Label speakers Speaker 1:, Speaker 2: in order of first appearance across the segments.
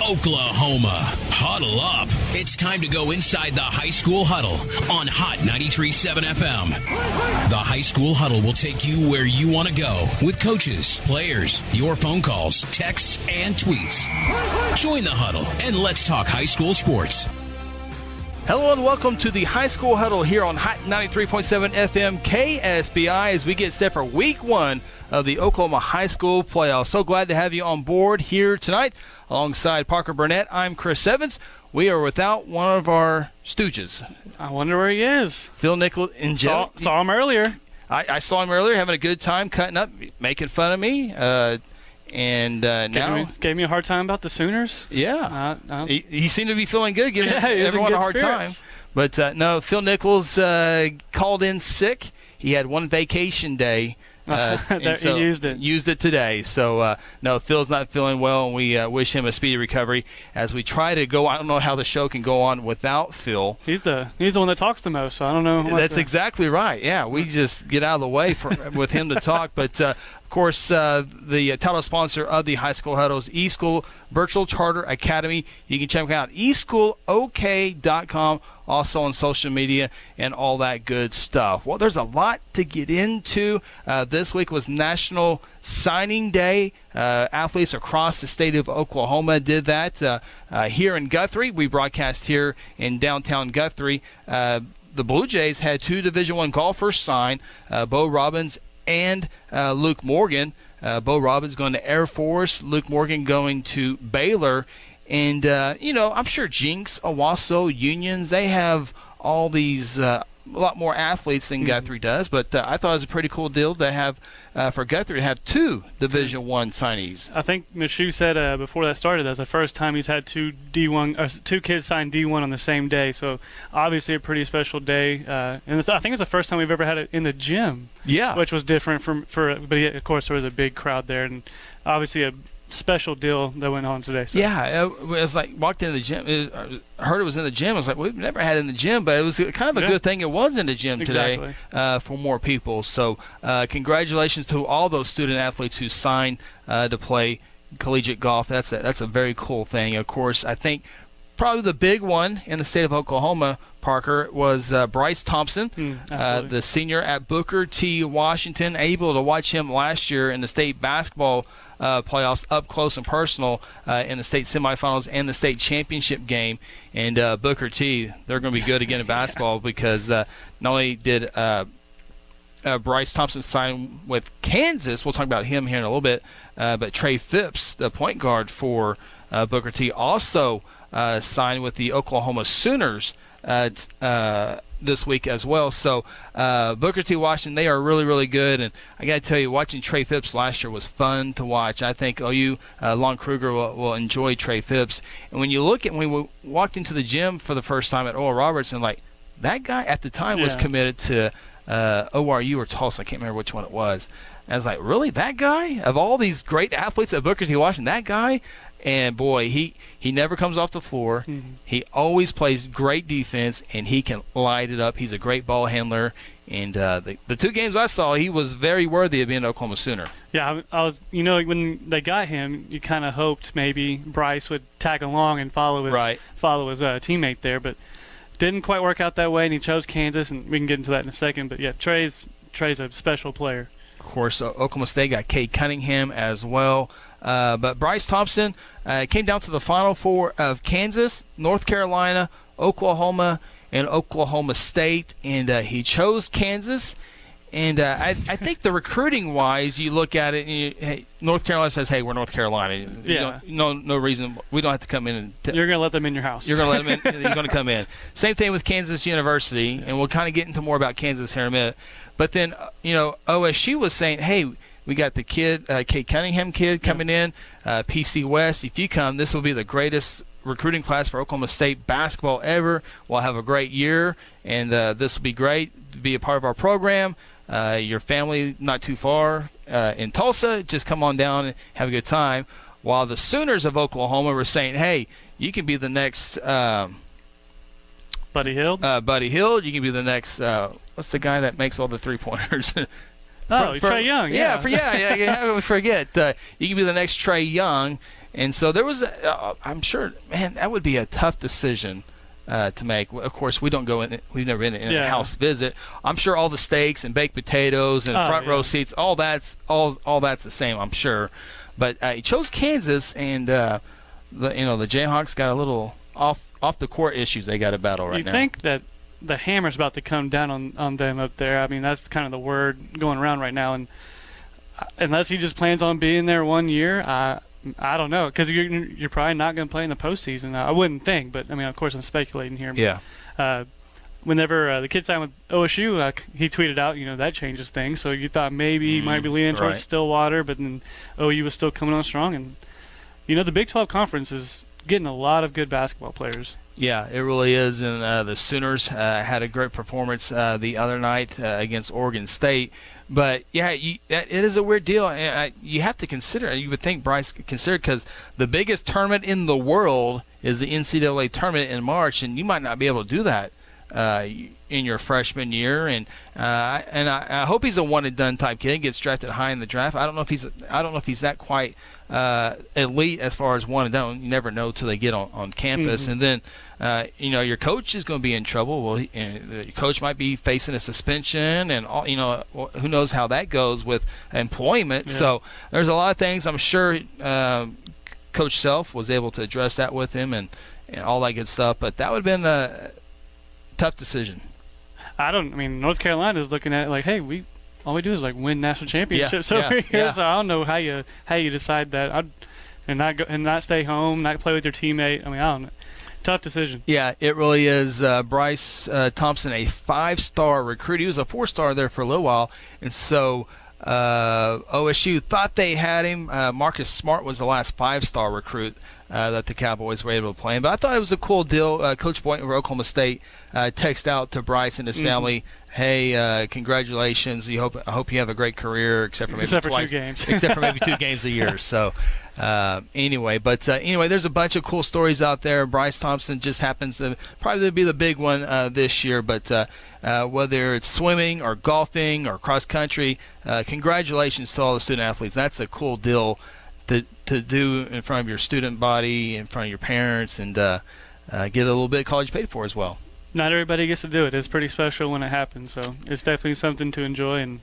Speaker 1: Oklahoma, huddle up. It's time to go inside the High School Huddle on Hot 93.7 FM. The High School Huddle will take you where you want to go with coaches, players, your phone calls, texts, and tweets. Join the huddle and let's talk high school sports.
Speaker 2: Hello and welcome to the High School Huddle here on Hot 93.7 FM KSBI as we get set for week one of the Oklahoma High School playoffs. So glad to have you on board here tonight. Alongside Parker Burnett, I'm Chris Evans. We are without one of our stooges.
Speaker 3: I wonder where he is.
Speaker 2: Phil Nichols and Joe.
Speaker 3: Saw him earlier.
Speaker 2: I saw him earlier having a good time, cutting up, making fun of me. Now
Speaker 3: gave me a hard time about the Sooners.
Speaker 2: Yeah, he seemed to be feeling good, giving everyone a hard time. But no, Phil Nichols called in sick. He had one vacation day.
Speaker 3: So he
Speaker 2: used it today. So, no, Phil's not feeling well, and we wish him a speedy recovery as we try to go. I don't know how the show can go on without Phil.
Speaker 3: He's the one that talks the most, so I don't know.
Speaker 2: That's exactly right. Yeah, we just get out of the way with him to talk. But, of course, the title sponsor of the High School Huddle is eSchool Virtual Charter Academy. You can check them out, eSchoolOK.com. Also on social media and all that good stuff. Well, there's a lot to get into. This week was National Signing Day. Athletes across the state of Oklahoma did that. Here in Guthrie, we broadcast here in downtown Guthrie. The Blue Jays had two Division I golfers sign, Bo Robbins and Luke Morgan. Bo Robbins going to Air Force, Luke Morgan going to Baylor. And, I'm sure Jinx, Owasso, Unions, they have all these a lot more athletes than Guthrie does. But I thought it was a pretty cool deal to have for Guthrie to have two Division I signees.
Speaker 3: I think Michoud said before that started that's the first time he's had two kids sign D1 on the same day. So obviously a pretty special day. And I think it's the first time we've ever had it in the gym.
Speaker 2: Yeah,
Speaker 3: which was different but yeah, of course there was a big crowd there, and obviously a special deal that went on today. So.
Speaker 2: Yeah, it was like walked into the gym. I heard it was in the gym. I was like, we've never had it in the gym, but it was kind of a good thing it was in the gym today for more people. So congratulations to all those student athletes who signed to play collegiate golf. That's a very cool thing. Of course, I think probably the big one in the state of Oklahoma, Parker, was Bryce Thompson, the senior at Booker T. Washington. Able to watch him last year in the state basketball playoffs up close and personal in the state semifinals and the state championship game. And Booker T, they're going to be good again in basketball because not only did Bryce Thompson sign with Kansas, we'll talk about him here in a little bit, but Trey Phipps, the point guard for Booker T, also signed with the Oklahoma Sooners this week as well. So Booker T. Washington, they are really, really good. And I got to tell you, watching Trey Phipps last year was fun to watch. I think OU, Lon Kruger will enjoy Trey Phipps. And when you look at when we walked into the gym for the first time at Oral Roberts, and like that guy at the time was committed to ORU or Tulsa. I can't remember which one it was. And I was like, really, that guy? Of all these great athletes at Booker T. Washington, that guy? And, boy, he never comes off the floor. Mm-hmm. He always plays great defense, and he can light it up. He's a great ball handler. And the two games I saw, he was very worthy of being an Oklahoma Sooner.
Speaker 3: Yeah, I was. When they got him, you kind of hoped maybe Bryce would tag along and follow his teammate there. But didn't quite work out that way, and he chose Kansas, and we can get into that in a second. But, yeah, Trey's a special player.
Speaker 2: Of course, Oklahoma State got Cade Cunningham as well. But Bryce Thompson came down to the Final Four of Kansas, North Carolina, Oklahoma, and Oklahoma State, and he chose Kansas. And I think the recruiting-wise, you look at it, and North Carolina says, hey, we're North Carolina.
Speaker 3: Yeah.
Speaker 2: No reason. We don't have to come in. And
Speaker 3: you're going to let them in your house.
Speaker 2: You're going to let them in. You're going to come in. Same thing with Kansas University, and we'll kind of get into more about Kansas here in a minute. But then, OSU was saying, hey, we got the kid, Cade Cunningham kid coming in, PC West. If you come, this will be the greatest recruiting class for Oklahoma State basketball ever. We'll have a great year, and this will be great to be a part of our program. Your family not too far in Tulsa, just come on down and have a good time. While the Sooners of Oklahoma were saying, hey, you can be the next
Speaker 3: Buddy Hield.
Speaker 2: Buddy Hield. You can be the next what's the guy that makes all the three-pointers?
Speaker 3: Trey Young.
Speaker 2: I forget. You can be the next Trey Young, And so there was, I'm sure, man, that would be a tough decision to make. Of course, we don't go in. We've never been in a house visit. I'm sure all the steaks and baked potatoes and front row seats, all that's the same. I'm sure, but he chose Kansas, and the Jayhawks got a little off the court issues they got to battle right now.
Speaker 3: You think that the hammer's about to come down on them up there? I mean, that's kind of the word going around right now, and unless he just plans on being there 1 year, I don't know, because you're probably not going to play in the postseason. I wouldn't think, but I mean, of course, I'm speculating here. But, whenever the kid signed with OSU, he tweeted out, that changes things. So you thought maybe he might be leaning towards Stillwater, but then OU was still coming on strong. And the Big 12 Conference is getting a lot of good basketball players. Yeah,
Speaker 2: it really is. And the Sooners had a great performance the other night against Oregon State. But, it is a weird deal. You have to consider, you would think Bryce considered, because the biggest tournament in the world is the NCAA tournament in March, and you might not be able to do that in your freshman year. And I hope he's a one-and-done type kid, gets drafted high in the draft. I don't know if he's that quite elite as far as one and done. You never know till they get on campus. And then your coach is going to be in trouble. Well, your coach might be facing a suspension, and who knows how that goes with employment. So there's a lot of things. I'm sure Coach Self was able to address that with him and all that good stuff. But that would have been a tough decision.
Speaker 3: North Carolina is looking at it like, hey, all we do is win national championships over here. So I don't know how you decide that, and not stay home, not play with your teammate. I don't know. Tough decision. Yeah, it really is. Bryce Thompson, a 5-star recruit. He was a 4-star there for a little while, and so OSU thought they had him. Marcus Smart was the last 5-star recruit that the Cowboys were able to play. But I thought it was a cool deal. Coach Boynton of Oklahoma State texted out to Bryce and his family, hey, congratulations. I hope you have a great career, except for maybe 2 games.
Speaker 2: Except for maybe 2 games a year. So anyway, there's a bunch of cool stories out there. Bryce Thompson just happens to probably be the big one this year. But whether it's swimming or golfing or cross country, congratulations to all the student athletes. That's a cool deal to do in front of your student body, in front of your parents, and get a little bit of college paid for as well.
Speaker 3: Not everybody gets to do it. It's pretty special when it happens, so it's definitely something to enjoy, and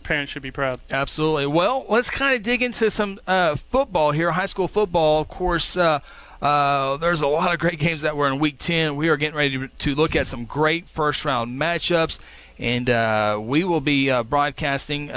Speaker 3: parents should be proud.
Speaker 2: Absolutely. Well, let's kind of dig into some football here, high school football. Of course, there's a lot of great games that were in Week 10. We are getting ready to look at some great first-round matchups, and we will be broadcasting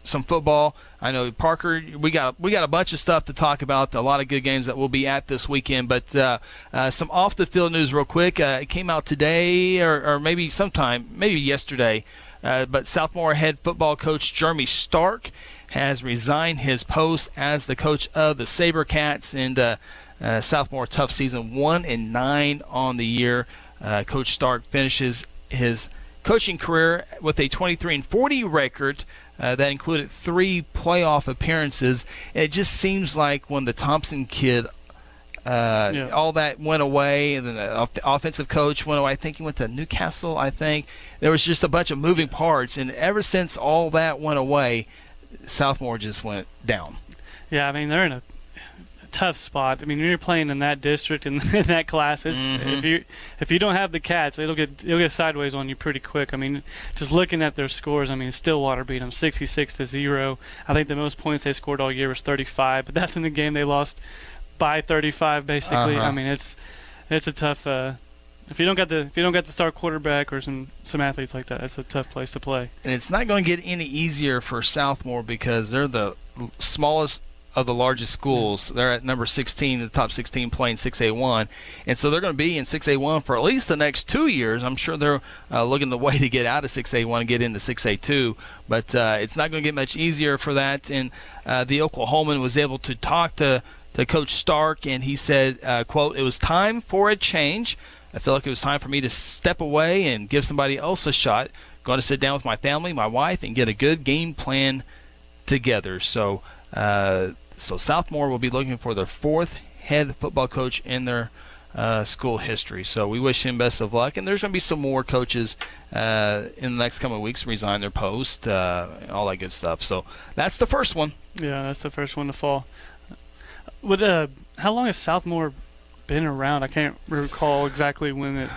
Speaker 2: some football. I know, Parker, we got a bunch of stuff to talk about, a lot of good games that we'll be at this weekend, but some off-the-field news real quick. It came out today or maybe yesterday, but Southmore head football coach Jeremy Stark has resigned his post as the coach of the SaberCats, and Southmore tough season, 1-9 on the year. Coach Stark finishes his coaching career with a 23-40 record. That included 3 playoff appearances. And it just seems like when the Thompson kid, all that went away, and then the offensive coach went away. I think he went to Newcastle, There was just a bunch of moving parts. And ever since all that went away, Southmore just went down.
Speaker 3: Yeah, they're in a tough spot. When you're playing in that district and in that class, if you don't have the Cats, it'll get sideways on you pretty quick. Just looking at their scores, Stillwater beat them 66-0. I think the most points they scored all year was 35, but that's in the game they lost by 35 basically. It's a tough. If you don't got the star quarterback or some athletes like that, it's a tough place to play.
Speaker 2: And it's not going to get any easier for Southmore because they're the smallest of the largest schools. They're at number 16, the top 16 playing 6A1, and so they're going to be in 6A1 for at least the next 2 years. I'm sure they're looking the way to get out of 6A1 and get into 6A2, but it's not going to get much easier for that. And the Oklahoman was able to talk to Coach Stark, and he said, quote, "It was time for a change. I feel like it was time for me to step away and give somebody else a shot. Going to sit down with my family, my wife, and get a good game plan together." So Southmore will be looking for their 4th head football coach in their school history. So we wish him best of luck. And there's going to be some more coaches in the next couple of weeks resign their post, all that good stuff. So that's the first one.
Speaker 3: Yeah, that's the first one to fall. How long has Southmore been around? I can't recall exactly when it.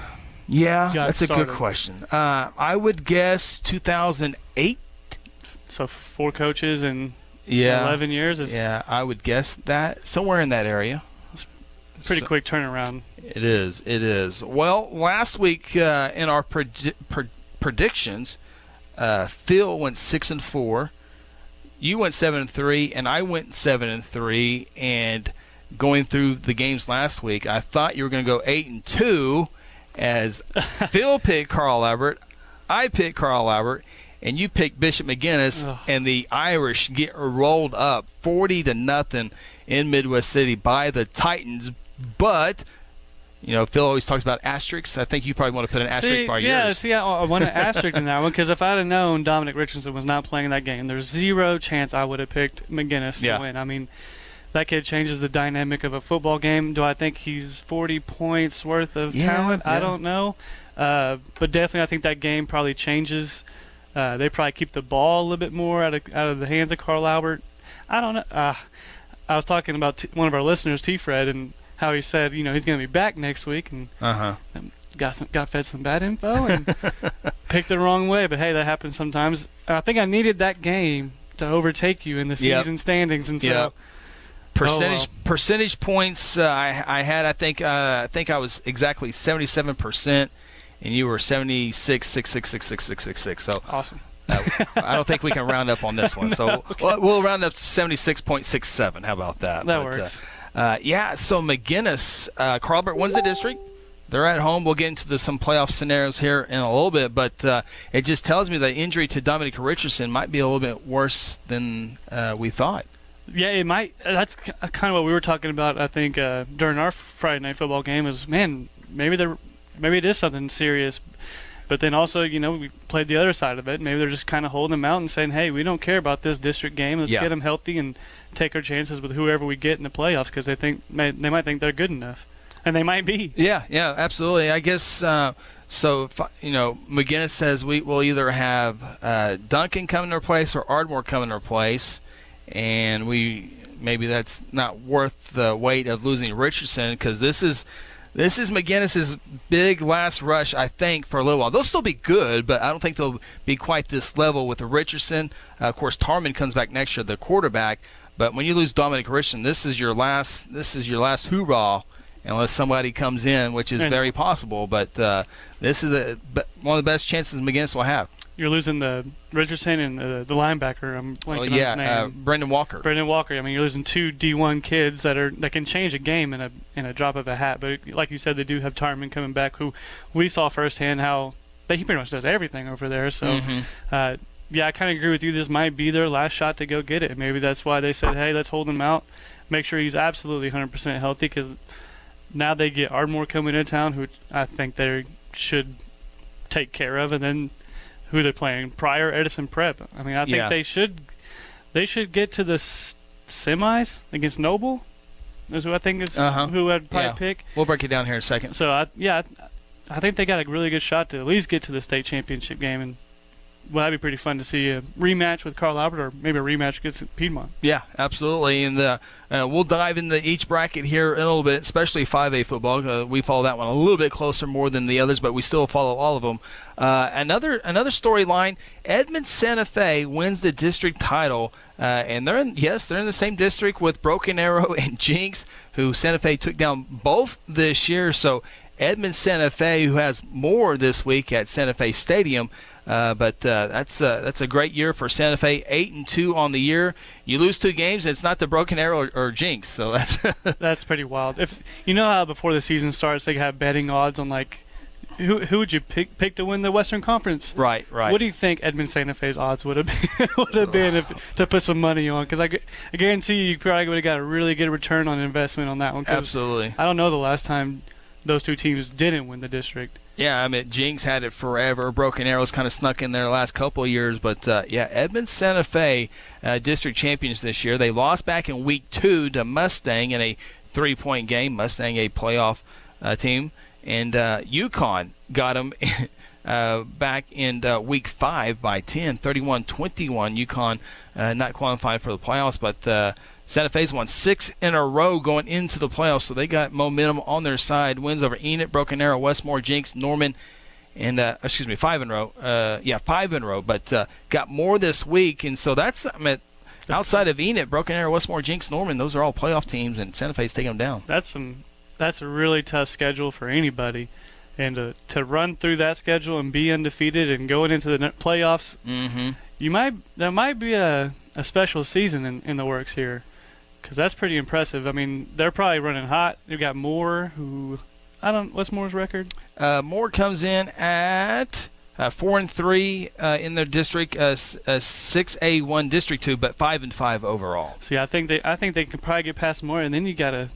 Speaker 2: Yeah, that's
Speaker 3: started.
Speaker 2: a good question. I would guess 2008.
Speaker 3: So 4 coaches in 11 years.
Speaker 2: I would guess that somewhere in that area.
Speaker 3: Pretty quick turnaround.
Speaker 2: It is. Well, last week in our predictions, Phil went 6-4. You went 7-3, and I went 7-3. And going through the games last week, I thought you were going to go 8-2, as Phil picked Carl Albert, I picked Carl Albert, and you picked Bishop McGuinness, and the Irish get rolled up 40-0 in Midwest City by the Titans. But Phil always talks about asterisks. I think you probably want to put an asterisk by yours.
Speaker 3: Yeah, I want an asterisk in that one, because if I'd have known Dominic Richardson was not playing that game, there's zero chance I would have picked McGuinness to win. I mean, that kid changes the dynamic of a football game. Do I think he's 40 points worth of talent? I don't know. But definitely I think that game probably changes. They probably keep the ball a little bit more out of the hands of Carl Albert. I don't know. I was talking about one of our listeners, T-Fred, and how he said, he's going to be back next week, and got fed some bad info and picked the wrong way. But hey, that happens sometimes. I think I needed that game to overtake you in the season standings, and so
Speaker 2: percentage points I had. I think I was exactly 77%, and you were 76.6666666. So
Speaker 3: awesome.
Speaker 2: I don't think we can round up on this one. So we'll round up to 76.67. How about that?
Speaker 3: That works.
Speaker 2: So McGuinness, Carl Albert wins the district. They're at home. We'll get into some playoff scenarios here in a little bit, but it just tells me the injury to Dominic Richardson might be a little bit worse than we thought.
Speaker 3: Yeah, it might. That's kind of what we were talking about, I think, during our Friday night football game is, man, maybe it is something serious. But then also, we played the other side of it. Maybe they're just kind of holding them out and saying, hey, we don't care about this district game. Let's get them healthy and take our chances with whoever we get in the playoffs, because they might think they're good enough. And they might be. Yeah,
Speaker 2: absolutely. I guess McGuinness says we will either have Duncan come in place or Ardmore come in place, and maybe that's not worth the weight of losing Richardson, because this is McGuinness's big last rush, I think, for a little while. They'll still be good, but I don't think they'll be quite this level with Richardson. Of course, Tarman comes back next year, the quarterback. But when you lose Dominic Richardson, this is your last hoorah, unless somebody comes in, which is very possible. But this is one of the best chances McGuinness will have.
Speaker 3: You're losing the Richardson and the linebacker. I'm blanking on his name.
Speaker 2: Brendan Walker.
Speaker 3: I mean, you're losing 2 D1 kids that can change a game in a drop of a hat. But like you said, they do have Tarman coming back, who we saw firsthand how he pretty much does everything over there. So, I kind of agree with you. This might be their last shot to go get it. Maybe that's why they said, hey, let's hold him out, make sure he's absolutely 100% healthy, because now they get Ardmore coming into town, who I think they should take care of, and then who they're playing, Pryor, Edison Prep. I mean, I think they should get to the semis against Noble. Is who I think is who I'd probably pick.
Speaker 2: We'll break it down here in a second.
Speaker 3: So I think they got a really good shot to at least get to the state championship game, and that'd be pretty fun to see a rematch with Carl Albert, or maybe a rematch against Piedmont.
Speaker 2: Yeah, absolutely. And we'll dive into each bracket here in a little bit, especially 5A football. We follow that one a little bit closer more than the others, but we still follow all of them. Another storyline: Edmond Santa Fe wins the district title, and they're in the same district with Broken Arrow and Jinx, who Santa Fe took down both this year. So Edmond Santa Fe, who has more this week at Santa Fe Stadium. But that's a great year for Santa Fe. 8-2 on the year. You lose 2 games, it's not the Broken Arrow or Jinx. So
Speaker 3: that's pretty wild. If you know how before the season starts they have betting odds on like who would you pick to win the Western Conference?
Speaker 2: Right.
Speaker 3: What do you think Edmond Santa Fe's odds would have been if to put some money on? Because I guarantee you probably would have got a really good return on investment on that one.
Speaker 2: Absolutely.
Speaker 3: I don't know the last time those 2 teams didn't win the district.
Speaker 2: Yeah, I mean, Jinx had it forever. Broken Arrows kind of snuck in there the last couple of years. But, Edmond Santa Fe district champions this year. They lost back in Week 2 to Mustang in a 3-point game. Mustang, a playoff team. And UConn got them back in Week 5 by 10, 31-21. UConn not qualifying for the playoffs, but Santa Fe's won 6 in a row going into the playoffs, so they got momentum on their side. Wins over Enid, Broken Arrow, Westmore, Jinx, Norman, and 5 in a row. 5 in a row, but got more this week, and so that's outside of Enid, Broken Arrow, Westmore, Jinx, Norman. Those are all playoff teams, and Santa Fe's taking them down.
Speaker 3: That's a really tough schedule for anybody, and to run through that schedule and be undefeated and going into the playoffs, there might be a special season in the works here. Because that's pretty impressive. I mean, they're probably running hot. You've got Moore, what's Moore's record?
Speaker 2: Moore comes in at 4-3 in their district, 6A1 District 2, but 5-5 overall.
Speaker 3: See, I think they can probably get past Moore, and then you gotta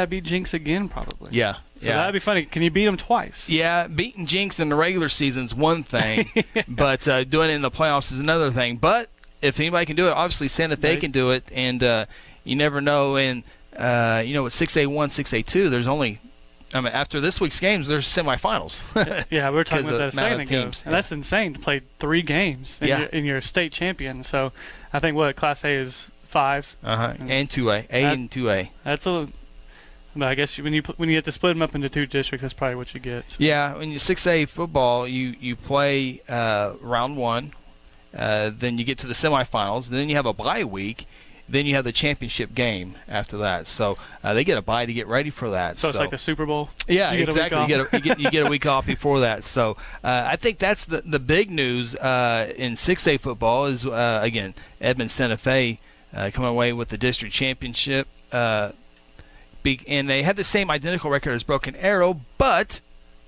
Speaker 3: beat Jinx again, probably.
Speaker 2: Yeah.
Speaker 3: So that'd be funny. Can you beat them twice?
Speaker 2: Yeah, beating Jinx in the regular season's one thing, but doing it in the playoffs is another thing. But if anybody can do it, obviously Santa Fe can do it, and you never know. And with 6A1, 6A2, there's only, after this week's games, there's semifinals.
Speaker 3: Yeah, we were talking about that a second ago.
Speaker 2: Teams.
Speaker 3: And that's insane to play 3 games and you're a state champion. So I think Class A is 5.
Speaker 2: And 2A, and 2A.
Speaker 3: That's but I guess when you have to split them up into 2 districts, that's probably what you get. So.
Speaker 2: Yeah, when you 6A football, you play round 1, then you get to the semifinals, then you have a bye week. Then you have the championship game after that. So they get a bye to get ready for that.
Speaker 3: So it's like the Super Bowl?
Speaker 2: Yeah, exactly. You get a week off before that. So I think that's the big news in 6A football is, again, Edmond Santa Fe coming away with the district championship. And they had the same identical record as Broken Arrow, but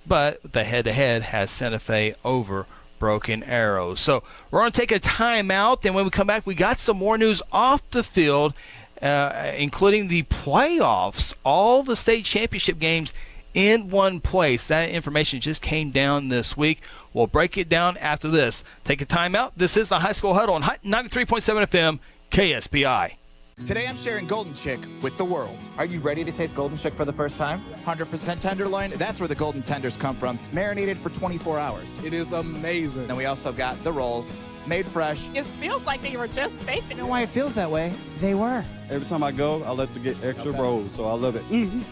Speaker 2: the head-to-head has Santa Fe over Broken Arrow. So we're going to take a timeout, and when we come back, we got some more news off the field, including the playoffs, all the state championship games in one place. That information just came down this week. We'll break it down after this. Take a timeout. This is the High School Huddle on 93.7 FM KSPI.
Speaker 4: Today I'm sharing Golden Chick with the world.
Speaker 5: Are you ready to taste Golden Chick for the first time?
Speaker 4: 100% tenderloin, that's where the golden tenders come from. Marinated for 24 hours.
Speaker 5: It is amazing.
Speaker 4: Then we also got the rolls, made fresh.
Speaker 6: It feels like they were just baked.
Speaker 4: You know why it feels that way? They were.
Speaker 7: Every time I go, I like to get extra rolls, so I love it.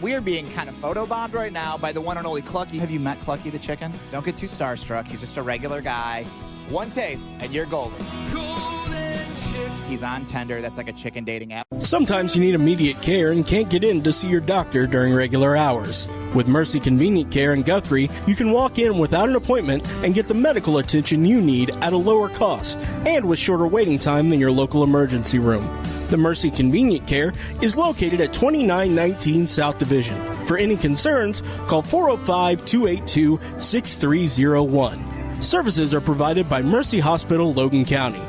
Speaker 4: We are being kind of photobombed right now by the one and only Clucky. Have you met Clucky the chicken? Don't get too starstruck. He's just a regular guy. One taste, and you're golden. He's on Tender. That's like a chicken dating app.
Speaker 8: Sometimes you need immediate care and can't get in to see your doctor during regular hours. With Mercy Convenient Care in Guthrie, you can walk in without an appointment and get the medical attention you need at a lower cost and with shorter waiting time than your local emergency room. The Mercy Convenient Care is located at 2919 South Division. For any concerns, call 405-282-6301. Services are provided by Mercy Hospital, Logan County.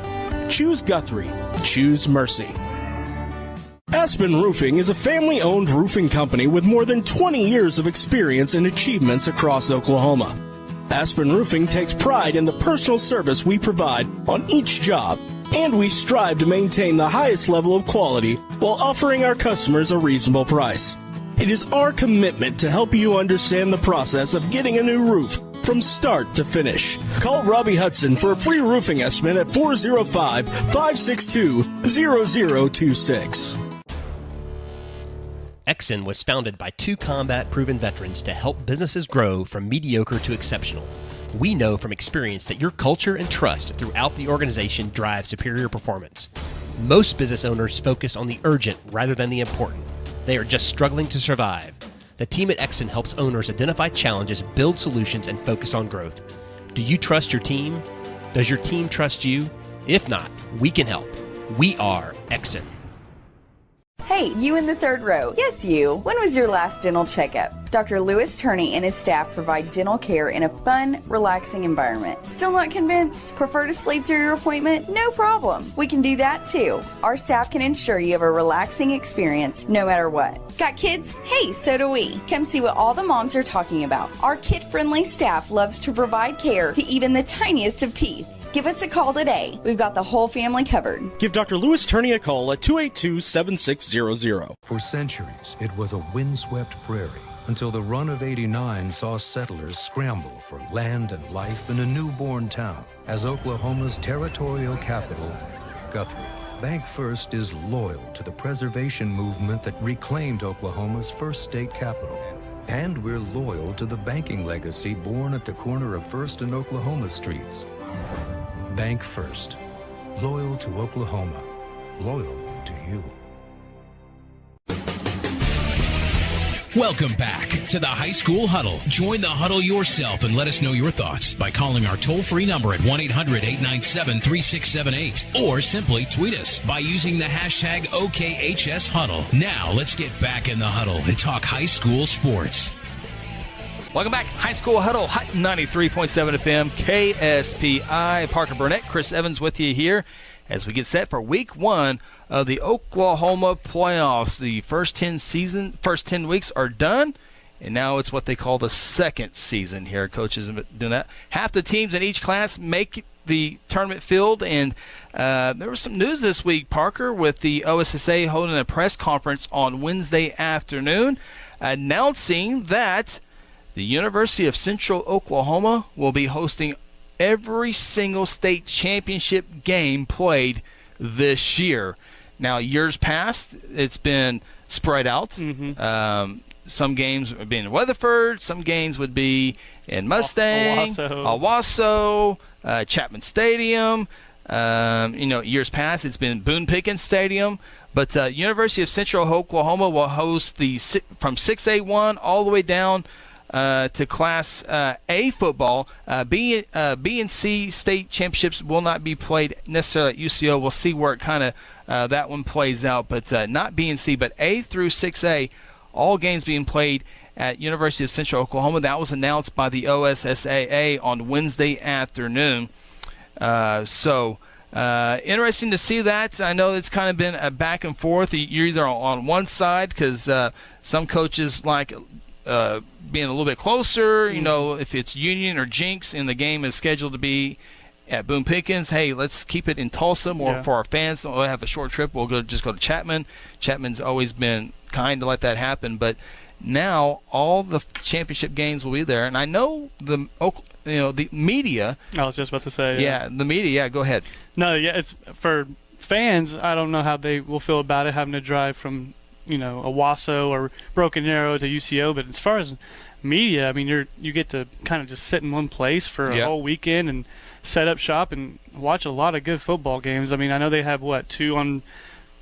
Speaker 8: Choose Guthrie. Choose Mercy. Aspen Roofing is a family-owned roofing company with more than 20 years of experience and achievements across Oklahoma. Aspen Roofing takes pride in the personal service we provide on each job, and we strive to maintain the highest level of quality while offering our customers a reasonable price. It is our commitment to help you understand the process of getting a new roof from start to finish. Call Robbie Hudson for a free roofing estimate at 405-562-0026.
Speaker 9: Exxon was founded by 2 combat-proven veterans to help businesses grow from mediocre to exceptional. We know from experience that your culture and trust throughout the organization drive superior performance. Most business owners focus on the urgent rather than the important. They are just struggling to survive. The team at Exxon helps owners identify challenges, build solutions, and focus on growth. Do you trust your team? Does your team trust you? If not, we can help. We are Exxon.
Speaker 10: Hey, you in the third row. Yes, you. When was your last dental checkup? Dr. Lewis Turney and his staff provide dental care in a fun, relaxing environment. Still not convinced? Prefer to sleep through your appointment? No problem. We can do that too. Our staff can ensure you have a relaxing experience no matter what. Got kids? Hey, so do we. Come see what all the moms are talking about. Our kid-friendly staff loves to provide care to even the tiniest of teeth. Give us a call today. We've got the whole family covered.
Speaker 8: Give Dr. Lewis Turney a call at 282-7600.
Speaker 11: For centuries, it was a windswept prairie until the run of '89 saw settlers scramble for land and life in a newborn town as Oklahoma's territorial capital, Guthrie. Bank First is loyal to the preservation movement that reclaimed Oklahoma's first state capital. And we're loyal to the banking legacy born at the corner of First and Oklahoma streets. Bank First. Loyal to Oklahoma. Loyal to you.
Speaker 1: Welcome back to the High School Huddle. Join the huddle yourself and let us know your thoughts by calling our toll-free number at 1-800-897-3678 or simply tweet us by using the hashtag OKHSHuddle. Now let's get back in the huddle and talk high school sports.
Speaker 2: Welcome back. High School Huddle, Hot 93.7 FM, KSPI. Parker Burnett, Chris Evans with you here as we get set for week 1 of the Oklahoma playoffs. The first 10 weeks are done, and now it's what they call the second season here. Coaches have been doing that. Half the teams in each class make the tournament field, and there was some news this week, Parker, with the OSSA holding a press conference on Wednesday afternoon announcing that the University of Central Oklahoma will be hosting every single state championship game played this year. Now, years past, it's been spread out. Some games would be in Weatherford. Some games would be in Mustang, Owasso, Chapman Stadium. Years past, it's been Boone Pickens Stadium. But University of Central Oklahoma will host from 6A1 all the way down to Class A football. B and C state championships will not be played necessarily at UCO. We'll see where it kind of that one plays out, but not B and C, but A through 6A, all games being played at University of Central Oklahoma. That was announced by the OSSAA on Wednesday afternoon. Interesting to see that. I know it's kind of been a back and forth. You're either on one side because some coaches like being a little bit closer, if it's Union or Jinx and the game is scheduled to be at Boone Pickens, hey, let's keep it in Tulsa more for our fans. We'll have a short trip. We'll just go to Chapman. Chapman's always been kind to let that happen, but now all the championship games will be there. And I know the media. I was just about to say. Yeah, the media. Yeah, go ahead.
Speaker 3: No, yeah, it's for fans. I don't know how they will feel about it having to drive from Owasso or Broken Arrow to UCO, but as far as media, I mean, you get to kind of just sit in one place for a whole weekend and set up shop and watch a lot of good football games. I mean, I know they have 2 on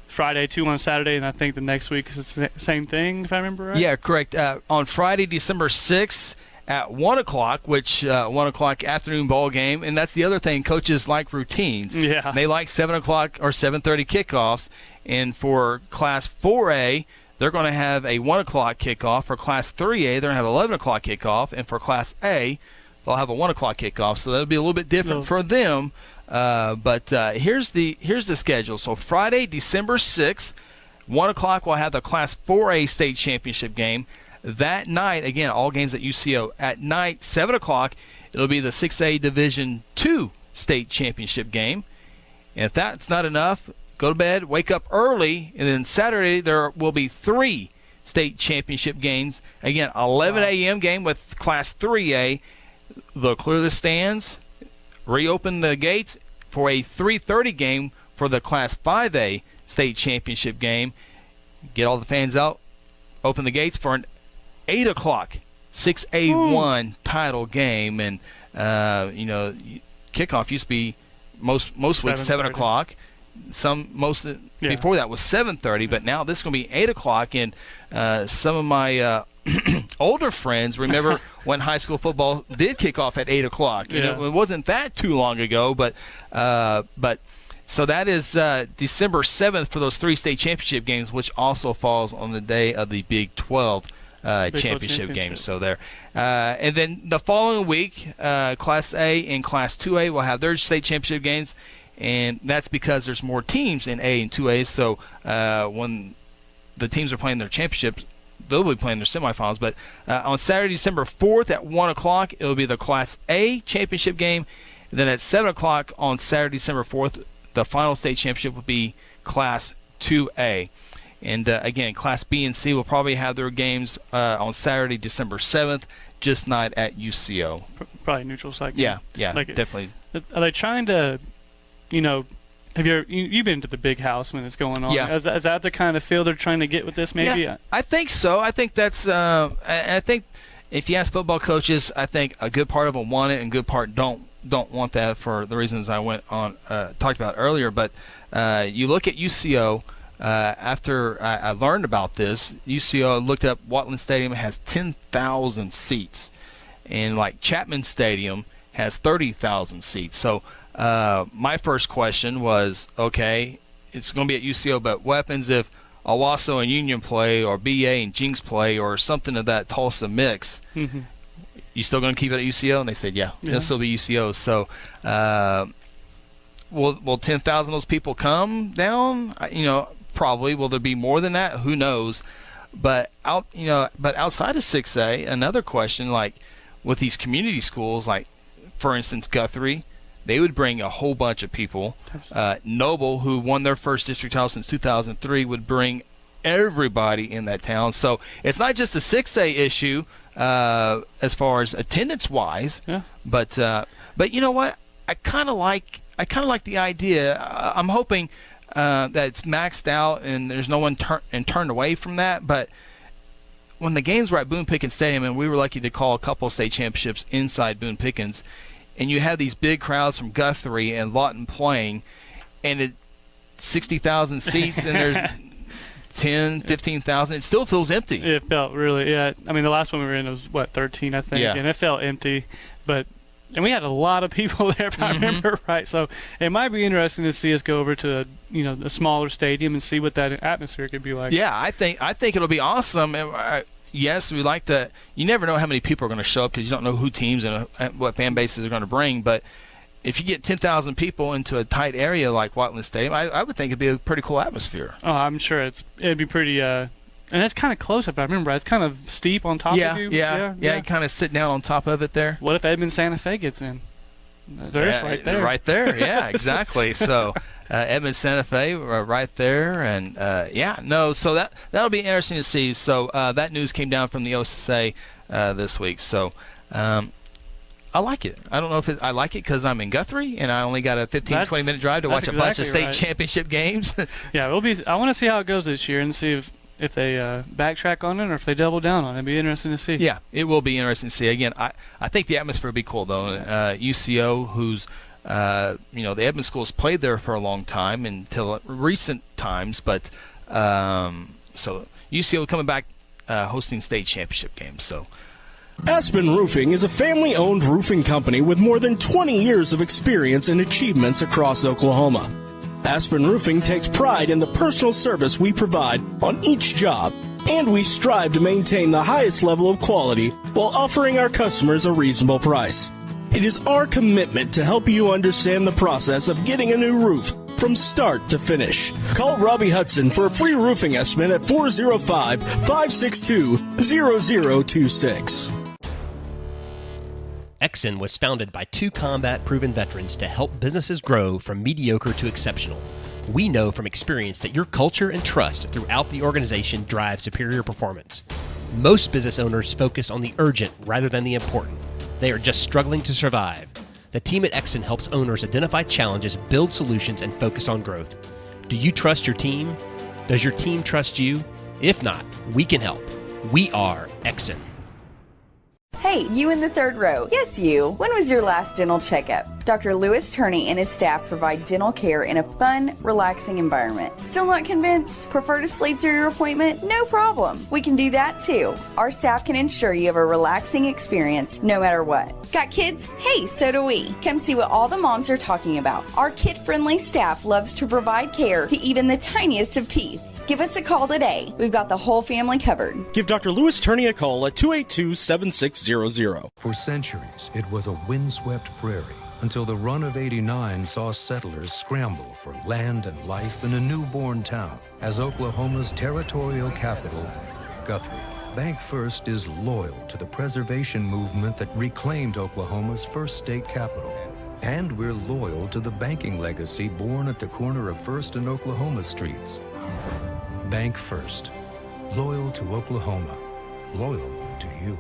Speaker 3: Friday, 2 on Saturday, and I think the next week is the same thing, if I remember right.
Speaker 2: Yeah, correct. On Friday, December 6th at 1 o'clock, which 1 o'clock afternoon ball game, and that's the other thing. Coaches like routines. Yeah. They like 7 o'clock or 7:30 kickoffs. And for Class 4A, they're going to have a 1 o'clock kickoff. For Class 3A, they're going to have an 11 o'clock kickoff. And for Class A, they'll have a 1 o'clock kickoff. So that'll be a little bit different for them. But here's the schedule. So Friday, December 6th, 1 o'clock, we'll have the Class 4A state championship game. That night, again, all games at UCO. At night, 7 o'clock, it'll be the 6A Division II state championship game. And if that's not enough, go to bed, wake up early, and then Saturday there will be 3 state championship games. Again, 11 a.m. game with Class 3A. They'll clear the stands, reopen the gates for a 3:30 game for the Class 5A state championship game. Get all the fans out, open the gates for an 8 o'clock 6A1 title game. And, kickoff used to be most weeks 7 o'clock. Before that was 7:30, but now this is going to be 8 o'clock. And some of my older friends remember when high school football did kick off at 8 o'clock. It wasn't that too long ago, but so that is December 7th for those 3 state championship games, which also falls on the day of the Big 12 championship games. So there, and then the following week, Class A and Class 2A will have their state championship games. And that's because there's more teams in A and 2A. So when the teams are playing their championships, they'll be playing their semifinals. But on Saturday, December 4th at 1 o'clock, it'll be the Class A championship game. And then at 7 o'clock on Saturday, December 4th, the final state championship will be Class 2A. And, again, Class B and C will probably have their games on Saturday, December 7th, just not at UCO.
Speaker 3: Probably neutral site.
Speaker 2: Yeah, definitely.
Speaker 3: Are they trying to you've been to the big house when it's going on?
Speaker 2: Yeah.
Speaker 3: Is that the kind of feel they're trying to get with this? Maybe.
Speaker 2: Yeah, I think so. I think that's. I think if you ask football coaches, I think a good part of them want it and a good part don't want that for the reasons I went on talked about earlier. But you look at UCO. After I learned about this, UCO looked up Watland Stadium has 10,000 seats, and like Chapman Stadium has 30,000 seats. So my first question was, okay, it's going to be at UCO, but what happens if Owasso and Union play, or BA and Jinx play, or something of that Tulsa mix?
Speaker 3: Mm-hmm.
Speaker 2: You still going to keep it at UCO? And they said, yeah. It'll still be UCO. So will 10,000 of those people come down? Probably. Will there be more than that? Who knows? But outside of 6A, another question, like with these community schools, like for instance Guthrie, they would bring a whole bunch of people. Noble, who won their first district title since 2003, would bring everybody in that town. So it's not just a 6A issue as far as attendance wise.
Speaker 3: Yeah.
Speaker 2: But you know what? I kind of like the idea. I'm hoping that it's maxed out and there's no one turned away from that. But when the games were at Boone Pickens Stadium, and we were lucky to call a couple of state championships inside Boone Pickens, and you have these big crowds from Guthrie and Lawton playing, and it's 60,000 seats, and there's 10, 15,000, it still feels empty.
Speaker 3: It felt really, yeah. I mean, the last one we were in was, 13, I think, and it felt empty. And we had a lot of people there, if I remember right. So it might be interesting to see us go over to a smaller stadium and see what that atmosphere could be like.
Speaker 2: Yeah, I think it'll be awesome. Yes, we like that. You never know how many people are going to show up because you don't know who teams and what fan bases are going to bring. But if you get 10,000 people into a tight area like Watland Stadium, I would think it'd be a pretty cool atmosphere.
Speaker 3: Oh, I'm sure it'd be pretty. And it's kind of close, if I remember. It's kind of steep on top of you.
Speaker 2: Yeah. You kind of sit down on top of it there.
Speaker 3: What if Edmond Santa Fe gets in? There's right there.
Speaker 2: Right there, yeah, exactly. So Edmond Santa Fe right there. And, so that'll be interesting to see. So that news came down from the OSSA this week. So I like it. I don't know if I like it because I'm in Guthrie and I only got a 15-20-minute drive to watch a bunch of state championship games.
Speaker 3: Yeah, I want to see how it goes this year and see if they backtrack on it or if they double down on it. It'd be interesting to see.
Speaker 2: Yeah, it will be interesting to see. Again, I think the atmosphere will be cool, though. UCO, who's, the Edmond schools played there for a long time until recent times. But so UCO coming back hosting state championship games. So
Speaker 8: Aspen Roofing is a family-owned roofing company with more than 20 years of experience and achievements across Oklahoma. Aspen Roofing takes pride in the personal service we provide on each job, and we strive to maintain the highest level of quality while offering our customers a reasonable price. It is our commitment to help you understand the process of getting a new roof from start to finish. Call Robbie Hudson for a free roofing estimate at 405-562-0026.
Speaker 9: Exxon was founded by two combat-proven veterans to help businesses grow from mediocre to exceptional. We know from experience that your culture and trust throughout the organization drive superior performance. Most business owners focus on the urgent rather than the important. They are just struggling to survive. The team at Exxon helps owners identify challenges, build solutions, and focus on growth. Do you trust your team? Does your team trust you? If not, we can help. We are Exxon.
Speaker 10: Hey, you in the third row. Yes, you. When was your last dental checkup? Dr. Lewis Turney and his staff provide dental care in a fun, relaxing environment. Still not convinced? Prefer to sleep through your appointment? No problem. We can do that too. Our staff can ensure you have a relaxing experience no matter what. Got kids? Hey, so do we. Come see what all the moms are talking about. Our kid-friendly staff loves to provide care to even the tiniest of teeth. Give us a call today. We've got the whole family covered.
Speaker 8: Give Dr. Lewis Turney a call at 282-7600.
Speaker 11: For centuries, it was a windswept prairie until the run of '89 saw settlers scramble for land and life in a newborn town as Oklahoma's territorial capital, Guthrie. Bank First is loyal to the preservation movement that reclaimed Oklahoma's first state capital. And we're loyal to the banking legacy born at the corner of First and Oklahoma streets. Bank First. Loyal to Oklahoma. Loyal to you.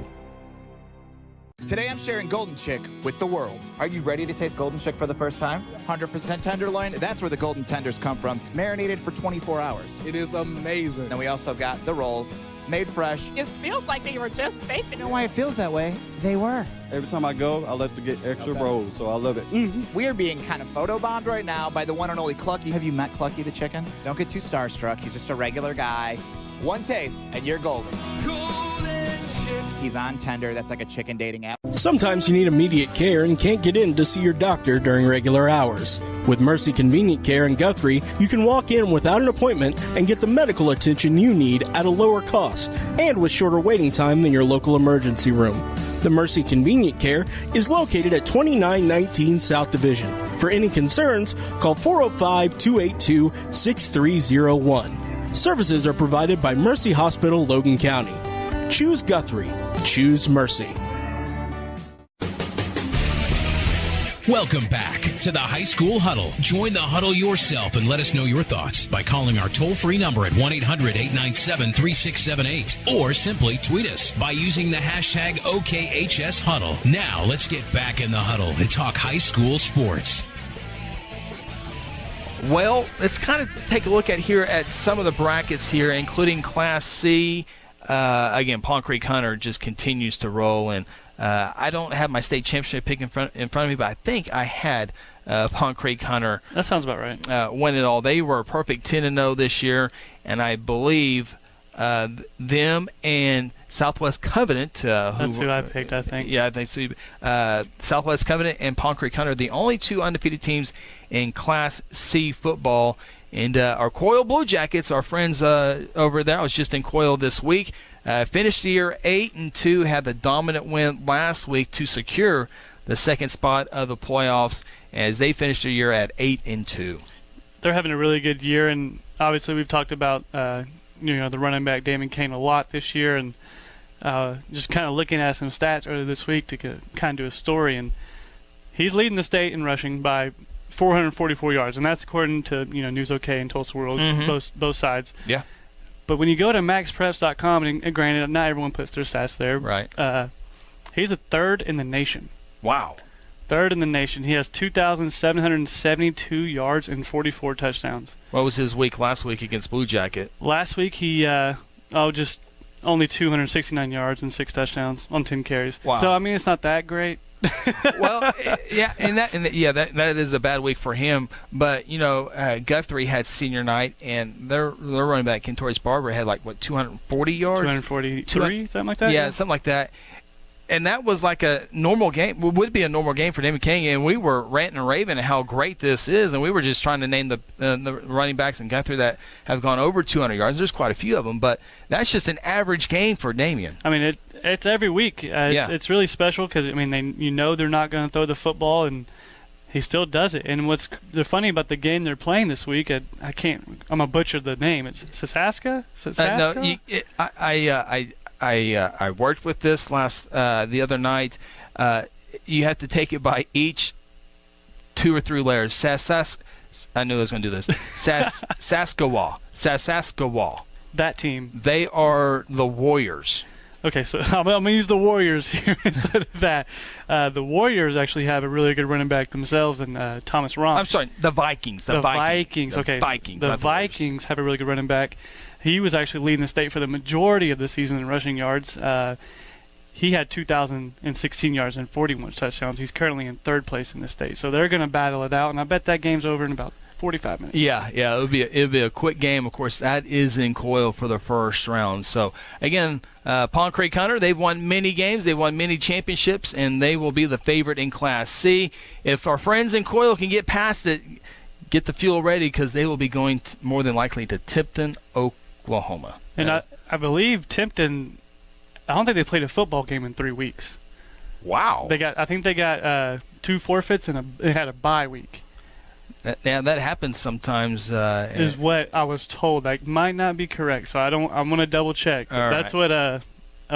Speaker 4: Today I'm sharing Golden Chick with the world. Are you ready to taste Golden Chick for the first time? 100% tenderloin, that's where the golden tenders come from, marinated for 24 hours.
Speaker 5: It is amazing.
Speaker 4: Then we also got the rolls, made fresh.
Speaker 6: It feels like they were just baked.
Speaker 4: You know why it feels that way? They were.
Speaker 7: Every time I go, I like to get extra rolls, so I love it.
Speaker 4: We are being kind of photobombed right now by the one and only Clucky. Have you met Clucky the chicken? Don't get too starstruck. He's just a regular guy. One taste, and you're golden. He's on Tender. That's like a chicken dating app.
Speaker 8: Sometimes you need immediate care and can't get in to see your doctor during regular hours. With Mercy Convenient Care in Guthrie, you can walk in without an appointment and get the medical attention you need at a lower cost and with shorter waiting time than your local emergency room. The Mercy Convenient Care is located at 2919 South Division. For any concerns, call 405-282-6301. Services are provided by Mercy Hospital, Logan County. Choose Guthrie. Choose Mercy.
Speaker 1: Welcome back to the High School Huddle. Join the huddle yourself and let us know your thoughts by calling our toll-free number at 1-800-897-3678 or simply tweet us by using the hashtag OKHSHuddle. Now let's get back in the huddle and talk high school sports.
Speaker 2: Well, let's kind of take a look at some of the brackets here, including Class C. Again, Palm Creek Hunter just continues to roll, and I don't have my state championship pick in front of me, but I think I had Palm Creek Hunter.
Speaker 3: That sounds about right.
Speaker 2: Win it all. They were a perfect 10-0 this year, and I believe them and Southwest Covenant.
Speaker 3: That's who I picked, I think.
Speaker 2: Yeah, I think so. Southwest Covenant and Palm Creek Hunter, the only two undefeated teams in Class C football. And our Coyle Blue Jackets, our friends over there, I was just in Coyle this week, finished the year 8-2, had the dominant win last week to secure the second spot of the playoffs as they finished the year at 8-2.
Speaker 3: They're having a really good year, and obviously we've talked about the running back Damon Kane a lot this year, and just kind of looking at some stats earlier this week to kind of do a story, and he's leading the state in rushing by 444 yards, and that's according to News OK and Tulsa World, both sides.
Speaker 2: Yeah.
Speaker 3: But when you go to maxpreps.com, and granted, not everyone puts their stats there.
Speaker 2: Right.
Speaker 3: He's a third in the nation.
Speaker 2: Wow.
Speaker 3: Third in the nation. He has 2,772 yards and 44 touchdowns.
Speaker 2: What was his week last week against Blue Jacket?
Speaker 3: Last week he just only 269 yards and 6 touchdowns on 10 carries.
Speaker 2: Wow.
Speaker 3: So I mean, it's not that great.
Speaker 2: Well, yeah, that is a bad week for him. But Guthrie had senior night, and their running back Kentorius Barber had 240 yards,
Speaker 3: 243, something like that.
Speaker 2: Yeah, something like that. And that was like a normal game. It would be a normal game for Damon King, and we were ranting and raving at how great this is, and we were just trying to name the running backs in Guthrie that have gone over 200 yards. There's quite a few of them, but that's just an average game for Damien.
Speaker 3: I mean, it's every week. It's really special because, I mean, they're not going to throw the football, and he still does it. And what's funny about the game they're playing this week, I'm going to butcher the name. It's Sasaska?
Speaker 2: I worked with this the other night. You have to take it by each 2 or 3 layers. I knew I was going to do this. Saskawal.
Speaker 3: That team.
Speaker 2: They are the Warriors.
Speaker 3: Okay, so I'm going to use the Warriors here instead of that. The Warriors actually have a really good running back themselves, and Thomas Rom.
Speaker 2: I'm sorry, the Vikings. The
Speaker 3: Vikings. Okay,
Speaker 2: Vikings.
Speaker 3: The Vikings have a really good running back. He was actually leading the state for the majority of the season in rushing yards. He had 2,016 yards and 41 touchdowns. He's currently in 3rd place in the state. So they're going to battle it out, and I bet that game's over in about 45 minutes.
Speaker 2: Yeah, it'll be a quick game. Of course, that is in Coyle for the first round. So again, Palm Creek Hunter, they've won many games, they've won many championships, and they will be the favorite in Class C. If our friends in Coyle can get past it, get the fuel ready because they will be going more than likely to Tipton, Oklahoma.
Speaker 3: And I believe Tipton, I don't think they played a football game in 3 weeks.
Speaker 2: Wow.
Speaker 3: I think they got 2 forfeits and they had a bye week.
Speaker 2: That happens sometimes.
Speaker 3: Is what I was told. That might not be correct, so I'm going to double check. That's what a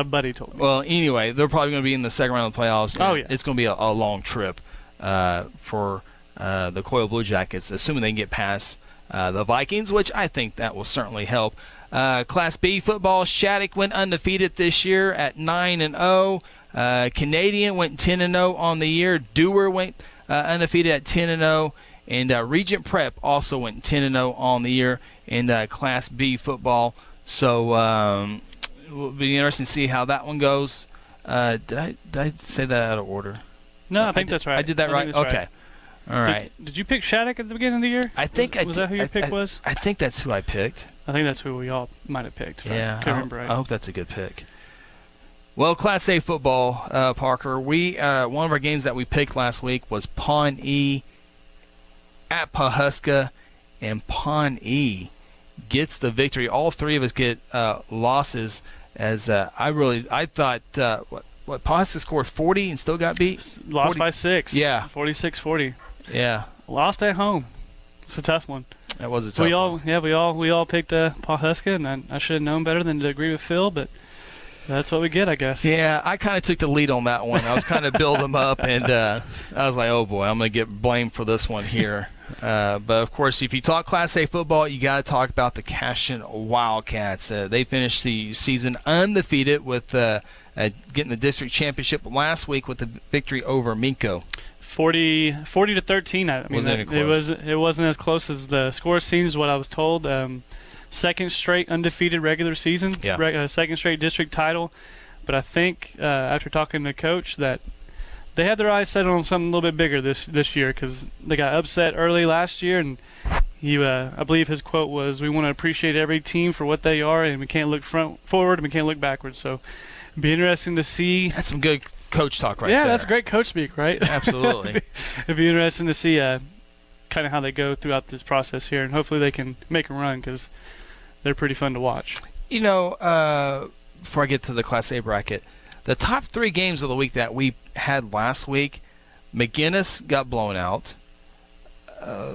Speaker 3: buddy told me.
Speaker 2: Well, anyway, they're probably going to be in the second round of the playoffs.
Speaker 3: Oh, yeah.
Speaker 2: It's going to be a long trip for the Coyle Blue Jackets, assuming they can get past the Vikings, which I think that will certainly help. Class B football, Shattuck went undefeated this year at 9-0. Canadian went 10-0 on the year. Dewar went undefeated at 10-0. And Regent Prep also went 10-0 on the year in Class B football. So it will be interesting to see how that one goes. Did I say that out of order?
Speaker 3: No, I think that's right.
Speaker 2: I did that right? Okay.
Speaker 3: Right.
Speaker 2: All right.
Speaker 3: Did you pick Shattuck at the beginning of the year?
Speaker 2: I think
Speaker 3: was that who your pick was?
Speaker 2: I think that's who I picked.
Speaker 3: I think that's who we all might have picked.
Speaker 2: Yeah,
Speaker 3: I remember right.
Speaker 2: I hope that's a good pick. Well, Class A football, Parker. We one of our games that we picked last week was Pawnee at Pawhuska, and Pawnee gets the victory. All three of us get losses. As I thought, what Pawhuska scored 40 and still got beat.
Speaker 3: Lost
Speaker 2: 40?
Speaker 3: by 6.
Speaker 2: Yeah,
Speaker 3: 46-40.
Speaker 2: Yeah,
Speaker 3: lost at home. It's a tough one.
Speaker 2: That was a tough one.
Speaker 3: We all picked Pawhuska, and I should have known better than to agree with Phil, but that's what we get, I guess.
Speaker 2: Yeah, I kind of took the lead on that one. I was kind of building them up, and I was like, oh boy, I'm going to get blamed for this one here. But of course, if you talk Class A football, you got to talk about the Cashion Wildcats. They finished the season undefeated with getting the district championship last week with the victory over Minco.
Speaker 3: 40-13. I mean, it wasn't as close as the score seems. What I was told. Second straight undefeated regular season.
Speaker 2: Yeah.
Speaker 3: Second straight district title. But I think after talking to Coach that they had their eyes set on something a little bit bigger this year because they got upset early last year, and I believe his quote was, "We want to appreciate every team for what they are, and we can't look forward and we can't look backwards." So, it'd be interesting to see.
Speaker 2: That's some good coach talk right there.
Speaker 3: Yeah, that's great coach speak, right?
Speaker 2: Absolutely.
Speaker 3: It'd be interesting to see kind of how they go throughout this process here, and hopefully they can make a run because they're pretty fun to watch.
Speaker 2: You know, before I get to the Class A bracket, the top 3 games of the week that we had last week, McGinnis got blown out.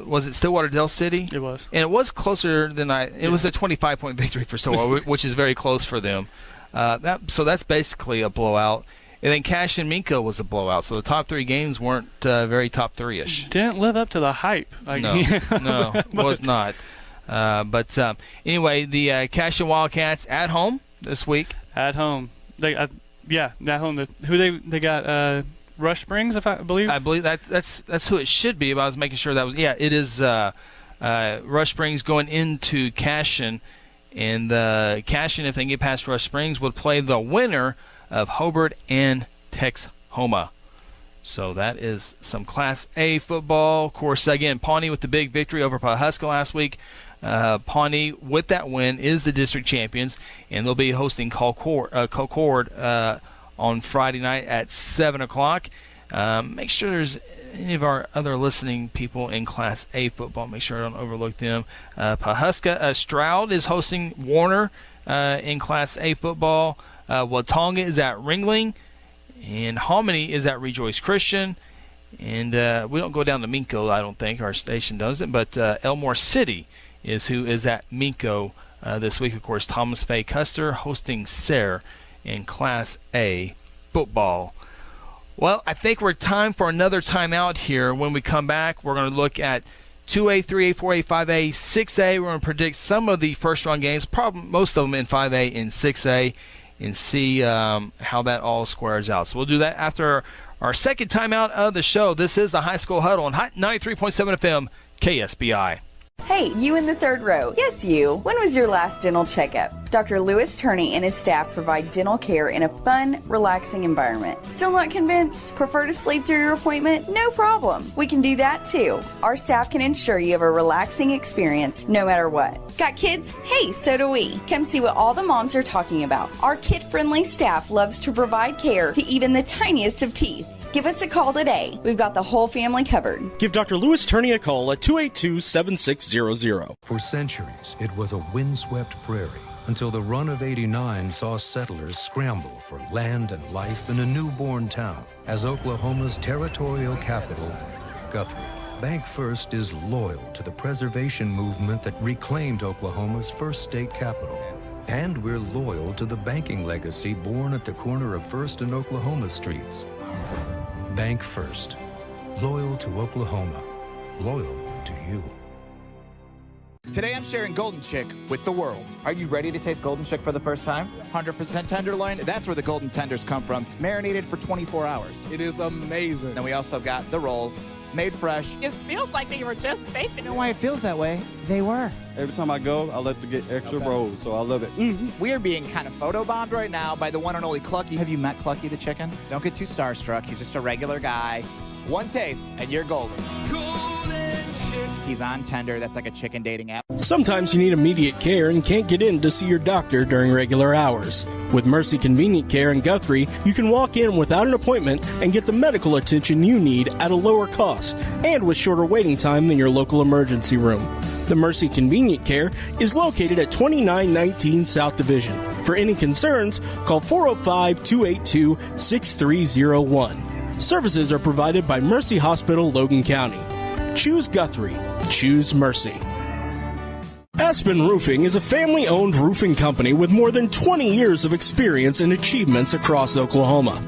Speaker 2: Was it Stillwater Dell City?
Speaker 3: It was.
Speaker 2: And it was closer than it was a 25-point victory for Stillwater, which is very close for them. So that's basically a blowout. And then Cash and Minco was a blowout. So the top 3 games weren't very top 3-ish.
Speaker 3: Didn't live up to the hype.
Speaker 2: No, was not. But anyway, the Cashion Wildcats at home this week.
Speaker 3: At home. At home. They got Rush Springs, I believe.
Speaker 2: I believe that's who it should be. But I was making sure that was. Yeah, it is Rush Springs going into Cashion, and Cashion, if they can get past Rush Springs, would play the winner of Hobart and Texhoma. So that is some Class A football. Of course, again, Pawnee with the big victory over Pawhuska last week. Pawnee, with that win, is the district champions, and they'll be hosting Concord on Friday night at 7 o'clock. Make sure there's any of our other listening people in Class A football. Make sure I don't overlook them. Pawhuska Stroud is hosting Warner in Class A football. Watonga is at Ringling, and Hominy is at Rejoice Christian. And we don't go down to Minco, I don't think. Our station doesn't. But Elmore City is who is at Minco this week. Of course, Thomas Fay Custer hosting Sayre in Class A football. Well, I think we're time for another timeout here. When we come back, we're going to look at 2A, 3A, 4A, 5A, 6A. We're going to predict some of the first-round games, probably most of them in 5A and 6A, and see how that all squares out. So we'll do that after our second timeout of the show. This is the High School Huddle on Hot 93.7 FM, KSBI.
Speaker 10: Hey, you in the third row. Yes, you. When was your last dental checkup? Dr. Lewis Turney and his staff provide dental care in a fun, relaxing environment. Still not convinced? Prefer to sleep through your appointment? No problem. We can do that too. Our staff can ensure you have a relaxing experience no matter what. Got kids? Hey, so do we. Come see what all the moms are talking about. Our kid-friendly staff loves to provide care to even the tiniest of teeth. Give us a call today. We've got the whole family covered.
Speaker 8: Give Dr. Lewis Turney a call at 282-7600.
Speaker 11: For centuries, it was a windswept prairie until the run of '89 saw settlers scramble for land and life in a newborn town as Oklahoma's territorial capital, Guthrie. Bank First is loyal to the preservation movement that reclaimed Oklahoma's first state capital. And we're loyal to the banking legacy born at the corner of First and Oklahoma Streets. Bank First. Loyal to Oklahoma. Loyal to you.
Speaker 4: Today I'm sharing Golden Chick with the world. Are you ready to taste Golden Chick for the first time? 100% tenderloin, that's where the golden tenders come from, marinated for 24 hours.
Speaker 5: It is amazing.
Speaker 4: Then we also got the rolls, made fresh.
Speaker 6: It feels like they were just baked.
Speaker 4: You know why it feels that way? They were.
Speaker 7: Every time I go, I like to get extra rolls, so I love it.
Speaker 4: We are being kind of photobombed right now by the one and only Clucky. Have you met Clucky the chicken? Don't get too starstruck. He's just a regular guy. One taste, and you're golden. He's on Tender. That's like a chicken dating app.
Speaker 8: Sometimes you need immediate care and can't get in to see your doctor during regular hours. With Mercy Convenient Care in Guthrie, you can walk in without an appointment and get the medical attention you need at a lower cost and with shorter waiting time than your local emergency room. The Mercy Convenient Care is located at 2919 South Division. For any concerns, call 405-282-6301. Services are provided by Mercy Hospital, Logan County. Choose Guthrie. Choose Mercy. Aspen Roofing is a family-owned roofing company with more than 20 years of experience and achievements across Oklahoma.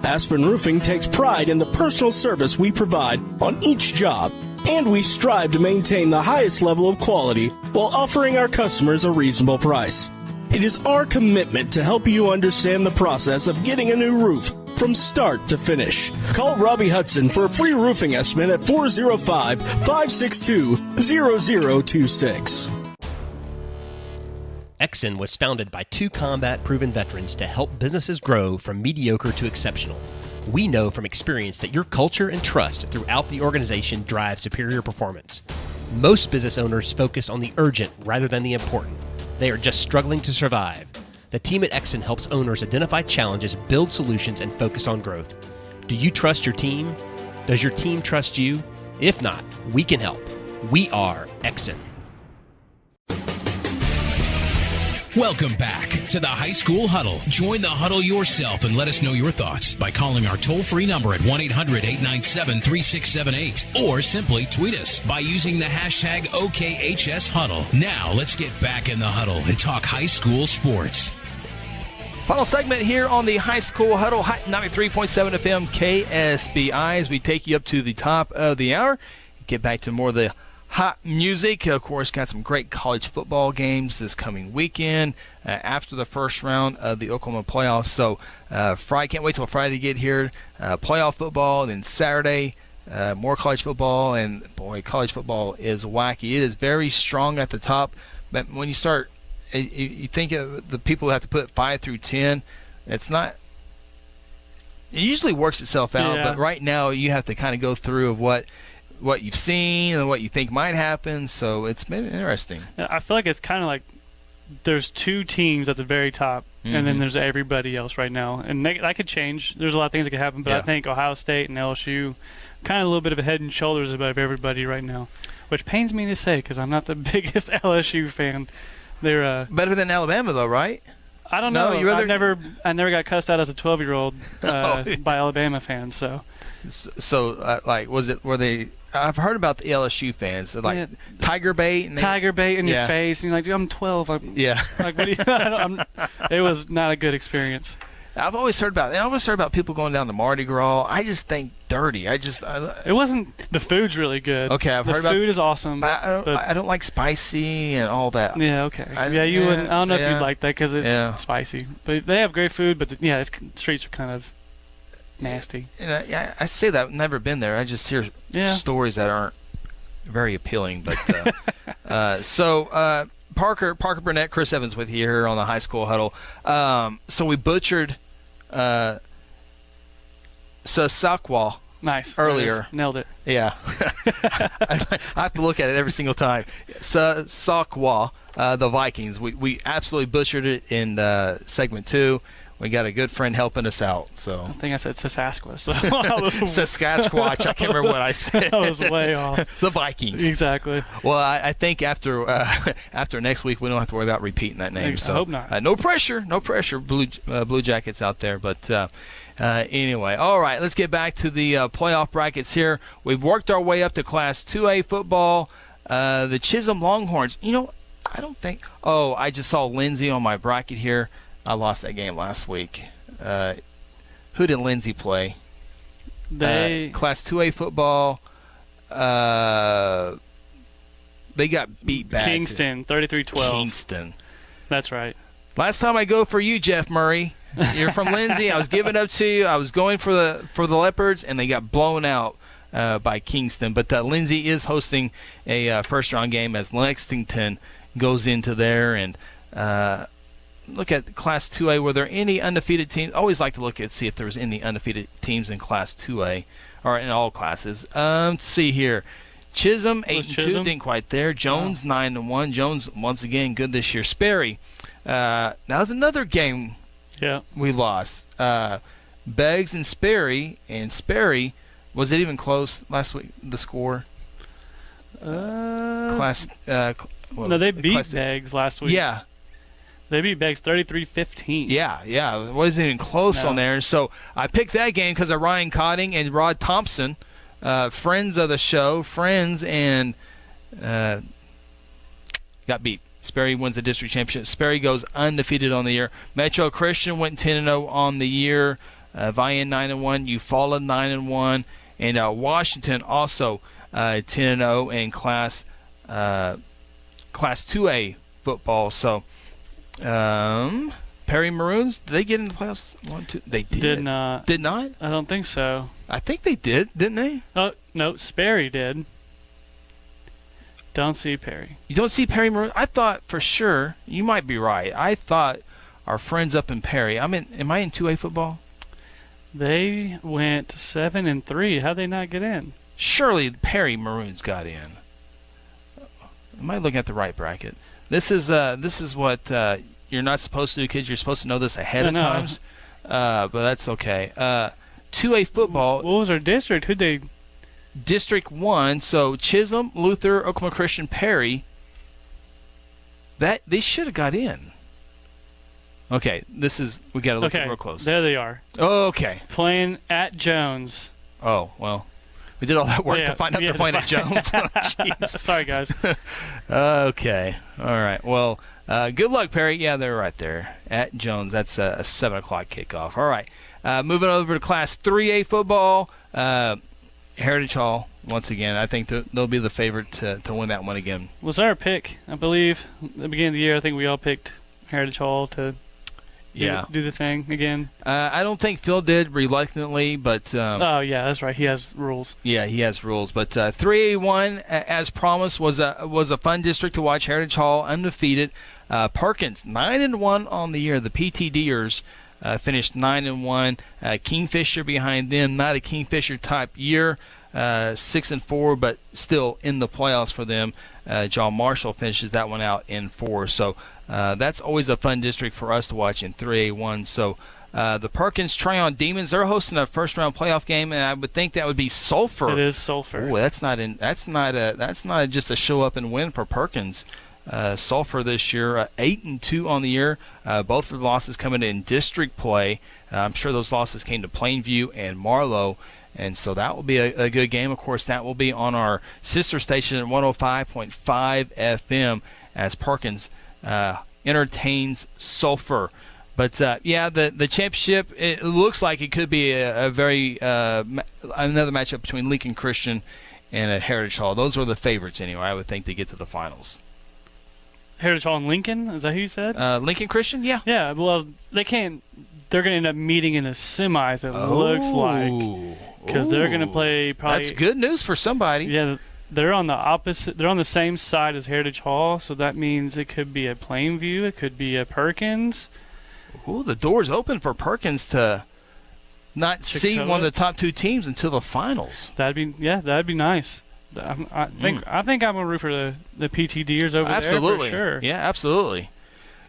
Speaker 8: Aspen Roofing takes pride in the personal service we provide on each job, and we strive to maintain the highest level of quality while offering our customers a reasonable price. It is our commitment to help you understand the process of getting a new roof from start to finish. Call Robbie Hudson for a free roofing estimate at 405-562-0026.
Speaker 9: Exxon was founded by two combat-proven veterans to help businesses grow from mediocre to exceptional. We know from experience that your culture and trust throughout the organization drive superior performance. Most business owners focus on the urgent rather than the important. They are just struggling to survive. The team at Exxon helps owners identify challenges, build solutions, and focus on growth. Do you trust your team? Does your team trust you? If not, we can help. We are Exxon.
Speaker 1: Welcome back to the High School Huddle. Join the huddle yourself and let us know your thoughts by calling our toll-free number at 1-800-897-3678 or simply tweet us by using the hashtag OKHSHuddle. Now let's get back in the huddle and talk high school sports.
Speaker 2: Final segment here on the High School Huddle, Hot 93.7 FM KSBI, as we take you up to the top of the hour. Get back to more of the hot music. Of course, got some great college football games this coming weekend after the first round of the Oklahoma playoffs. So Friday, can't wait till Friday to get here. Playoff football, then Saturday, more college football. And, boy, college football is wacky. It is very strong at the top. But when you start, you think of the people who have to put 5 through 10, it's not – it usually works itself out.
Speaker 3: Yeah.
Speaker 2: But right now you have to kind of go through of what you've seen and what you think might happen, so it's been interesting.
Speaker 3: I feel like it's kind of like there's two teams at the very top, and then there's everybody else right now. And that could change. There's a lot of things that could happen, but I think Ohio State and LSU kind of a little bit of a head and shoulders above everybody right now, which pains me to say because I'm not the biggest LSU fan. They're
Speaker 2: better than Alabama, though, right?
Speaker 3: I don't know. I never got cussed out as a 12-year-old by Alabama fans. So were they? I've heard about the LSU fans, like tiger bait in your face, and you're like, dude, I'm 12. Like, what do you? It was not a good experience.
Speaker 2: I've always heard about people going down to Mardi Gras. I just think dirty.
Speaker 3: It wasn't. The food's really good.
Speaker 2: Okay, I've heard about
Speaker 3: the food is awesome.
Speaker 2: But I don't like spicy and all that.
Speaker 3: Yeah, okay. You wouldn't. I don't know if you'd like that because it's spicy. But they have great food. But the streets are kind of nasty.
Speaker 2: And I say that I've never been there. I just hear stories that aren't very appealing. But Parker Burnett, Chris Evans with you here on the High School Huddle. So we butchered Sasakwa earlier.
Speaker 3: Nailed it.
Speaker 2: Yeah. I have to look at it every single time. Sasakwa, the Vikings. We absolutely butchered it in segment 2. We got a good friend helping us out. So
Speaker 3: I think I said Saskatchewan.
Speaker 2: Sasquatch. I can't remember what I said.
Speaker 3: I was way off.
Speaker 2: The Vikings.
Speaker 3: Exactly.
Speaker 2: Well, I think after next week we don't have to worry about repeating that name.
Speaker 3: I hope not.
Speaker 2: No pressure. Blue Jackets out there. But anyway, all right. Let's get back to the playoff brackets here. We've worked our way up to Class 2A football. The Chisholm Longhorns. I don't think. Oh, I just saw Lindsay on my bracket here. I lost that game last week. Who did Lindsay play?
Speaker 3: Class
Speaker 2: 2A football. They got beat bad.
Speaker 3: Kingston, 33-12.
Speaker 2: Kingston.
Speaker 3: That's right.
Speaker 2: Last time I go for you, Jeff Murray. You're from Lindsay. I was giving up to you. I was going for the Leopards, and they got blown out by Kingston. But Lindsay is hosting a first-round game as Lexington goes into there. And look at Class 2A. Were there any undefeated teams? I always like to look at see if there was any undefeated teams in Class 2A or in all classes. Let's see here. Chisholm 8-2, didn't quite there. Jones 9-1. Jones once again good this year. Sperry. That was another game.
Speaker 3: Yeah,
Speaker 2: we lost. Beggs and Sperry, was it even close last week? The score.
Speaker 3: No, they beat Beggs last week.
Speaker 2: Yeah,
Speaker 3: they beat Beggs 33-15.
Speaker 2: Yeah, it wasn't even close on there. So I picked that game because of Ryan Cotting and Rod Thompson, friends of the show, and got beat. Sperry wins the district championship. Sperry goes undefeated on the year. Metro Christian went 10-0 on the year. Vian 9-1. Eufaula 9-1. And Washington also 10-0 in Class 2A football. So Perry Maroons, did they get in the playoffs? 1, 2. They did.
Speaker 3: Did not.
Speaker 2: Did not?
Speaker 3: I don't think so.
Speaker 2: I think they did, didn't they?
Speaker 3: Oh no, Sperry did. Don't see Perry.
Speaker 2: You don't see Perry Maroon? I thought for sure, you might be right. I thought our friends up in Perry. Am I in 2A football?
Speaker 3: They went 7-3. How'd they not get in?
Speaker 2: Surely Perry Maroons got in. Am I looking at the right bracket? This is what you're not supposed to do, kids. You're supposed to know this ahead of times. But that's okay. 2A football.
Speaker 3: What was our district? Who'd they?
Speaker 2: District 1, so Chisholm, Luther, Oklahoma Christian, Perry. That they should have got in. Okay, we got to look real close.
Speaker 3: There they are.
Speaker 2: Okay.
Speaker 3: Playing at Jones.
Speaker 2: Oh, well. We did all that work to find out they're playing at Jones. Oh,
Speaker 3: sorry, guys.
Speaker 2: Okay. All right. Well, good luck, Perry. Yeah, they're right there at Jones. That's a 7 o'clock kickoff. All right. Moving over to Class 3A football. Heritage Hall, once again, I think they'll be the favorite to win that one again.
Speaker 3: Was our pick, I believe, at the beginning of the year, I think we all picked Heritage Hall to do the thing again.
Speaker 2: I don't think Phil did reluctantly, but...
Speaker 3: oh, yeah, that's right. He has rules.
Speaker 2: Yeah, he has rules. But 3A1, as promised, was a fun district to watch. Heritage Hall, undefeated. Perkins, 9-1 on the year. The PTDers finished 9-1. Kingfisher behind them, not a Kingfisher type year, 6-4, but still in the playoffs for them. John Marshall finishes that one out in 4. So that's always a fun district for us to watch in 3A1. So the Perkins Tryon Demons, they're hosting a first-round playoff game, and I would think that would be Sulphur.
Speaker 3: It is Sulphur.
Speaker 2: Oh, that's not just a show up and win for Perkins. Sulphur this year, 8-2 on the year. Both of the losses coming in district play. I'm sure those losses came to Plainview and Marlowe, and so that will be a good game. Of course, that will be on our sister station at 105.5 FM as Perkins entertains Sulphur. But the championship, it looks like it could be a very another matchup between Lincoln Christian and Heritage Hall. Those are the favorites anyway. I would think to get to the finals.
Speaker 3: Heritage Hall and Lincoln? Is that who you said?
Speaker 2: Lincoln Christian, yeah.
Speaker 3: Yeah, well, they can't. They're going to end up meeting in the semis, it looks like. Because they're going to play probably.
Speaker 2: That's good news for somebody.
Speaker 3: Yeah, they're on the opposite. They're on the same side as Heritage Hall, so that means it could be a Plainview. It could be a Perkins.
Speaker 2: Ooh, the door's open for Perkins to not see one of the top 2 teams until the finals.
Speaker 3: That'd be nice. I think I'm gonna root for the PTDers over there for sure.
Speaker 2: Yeah, absolutely.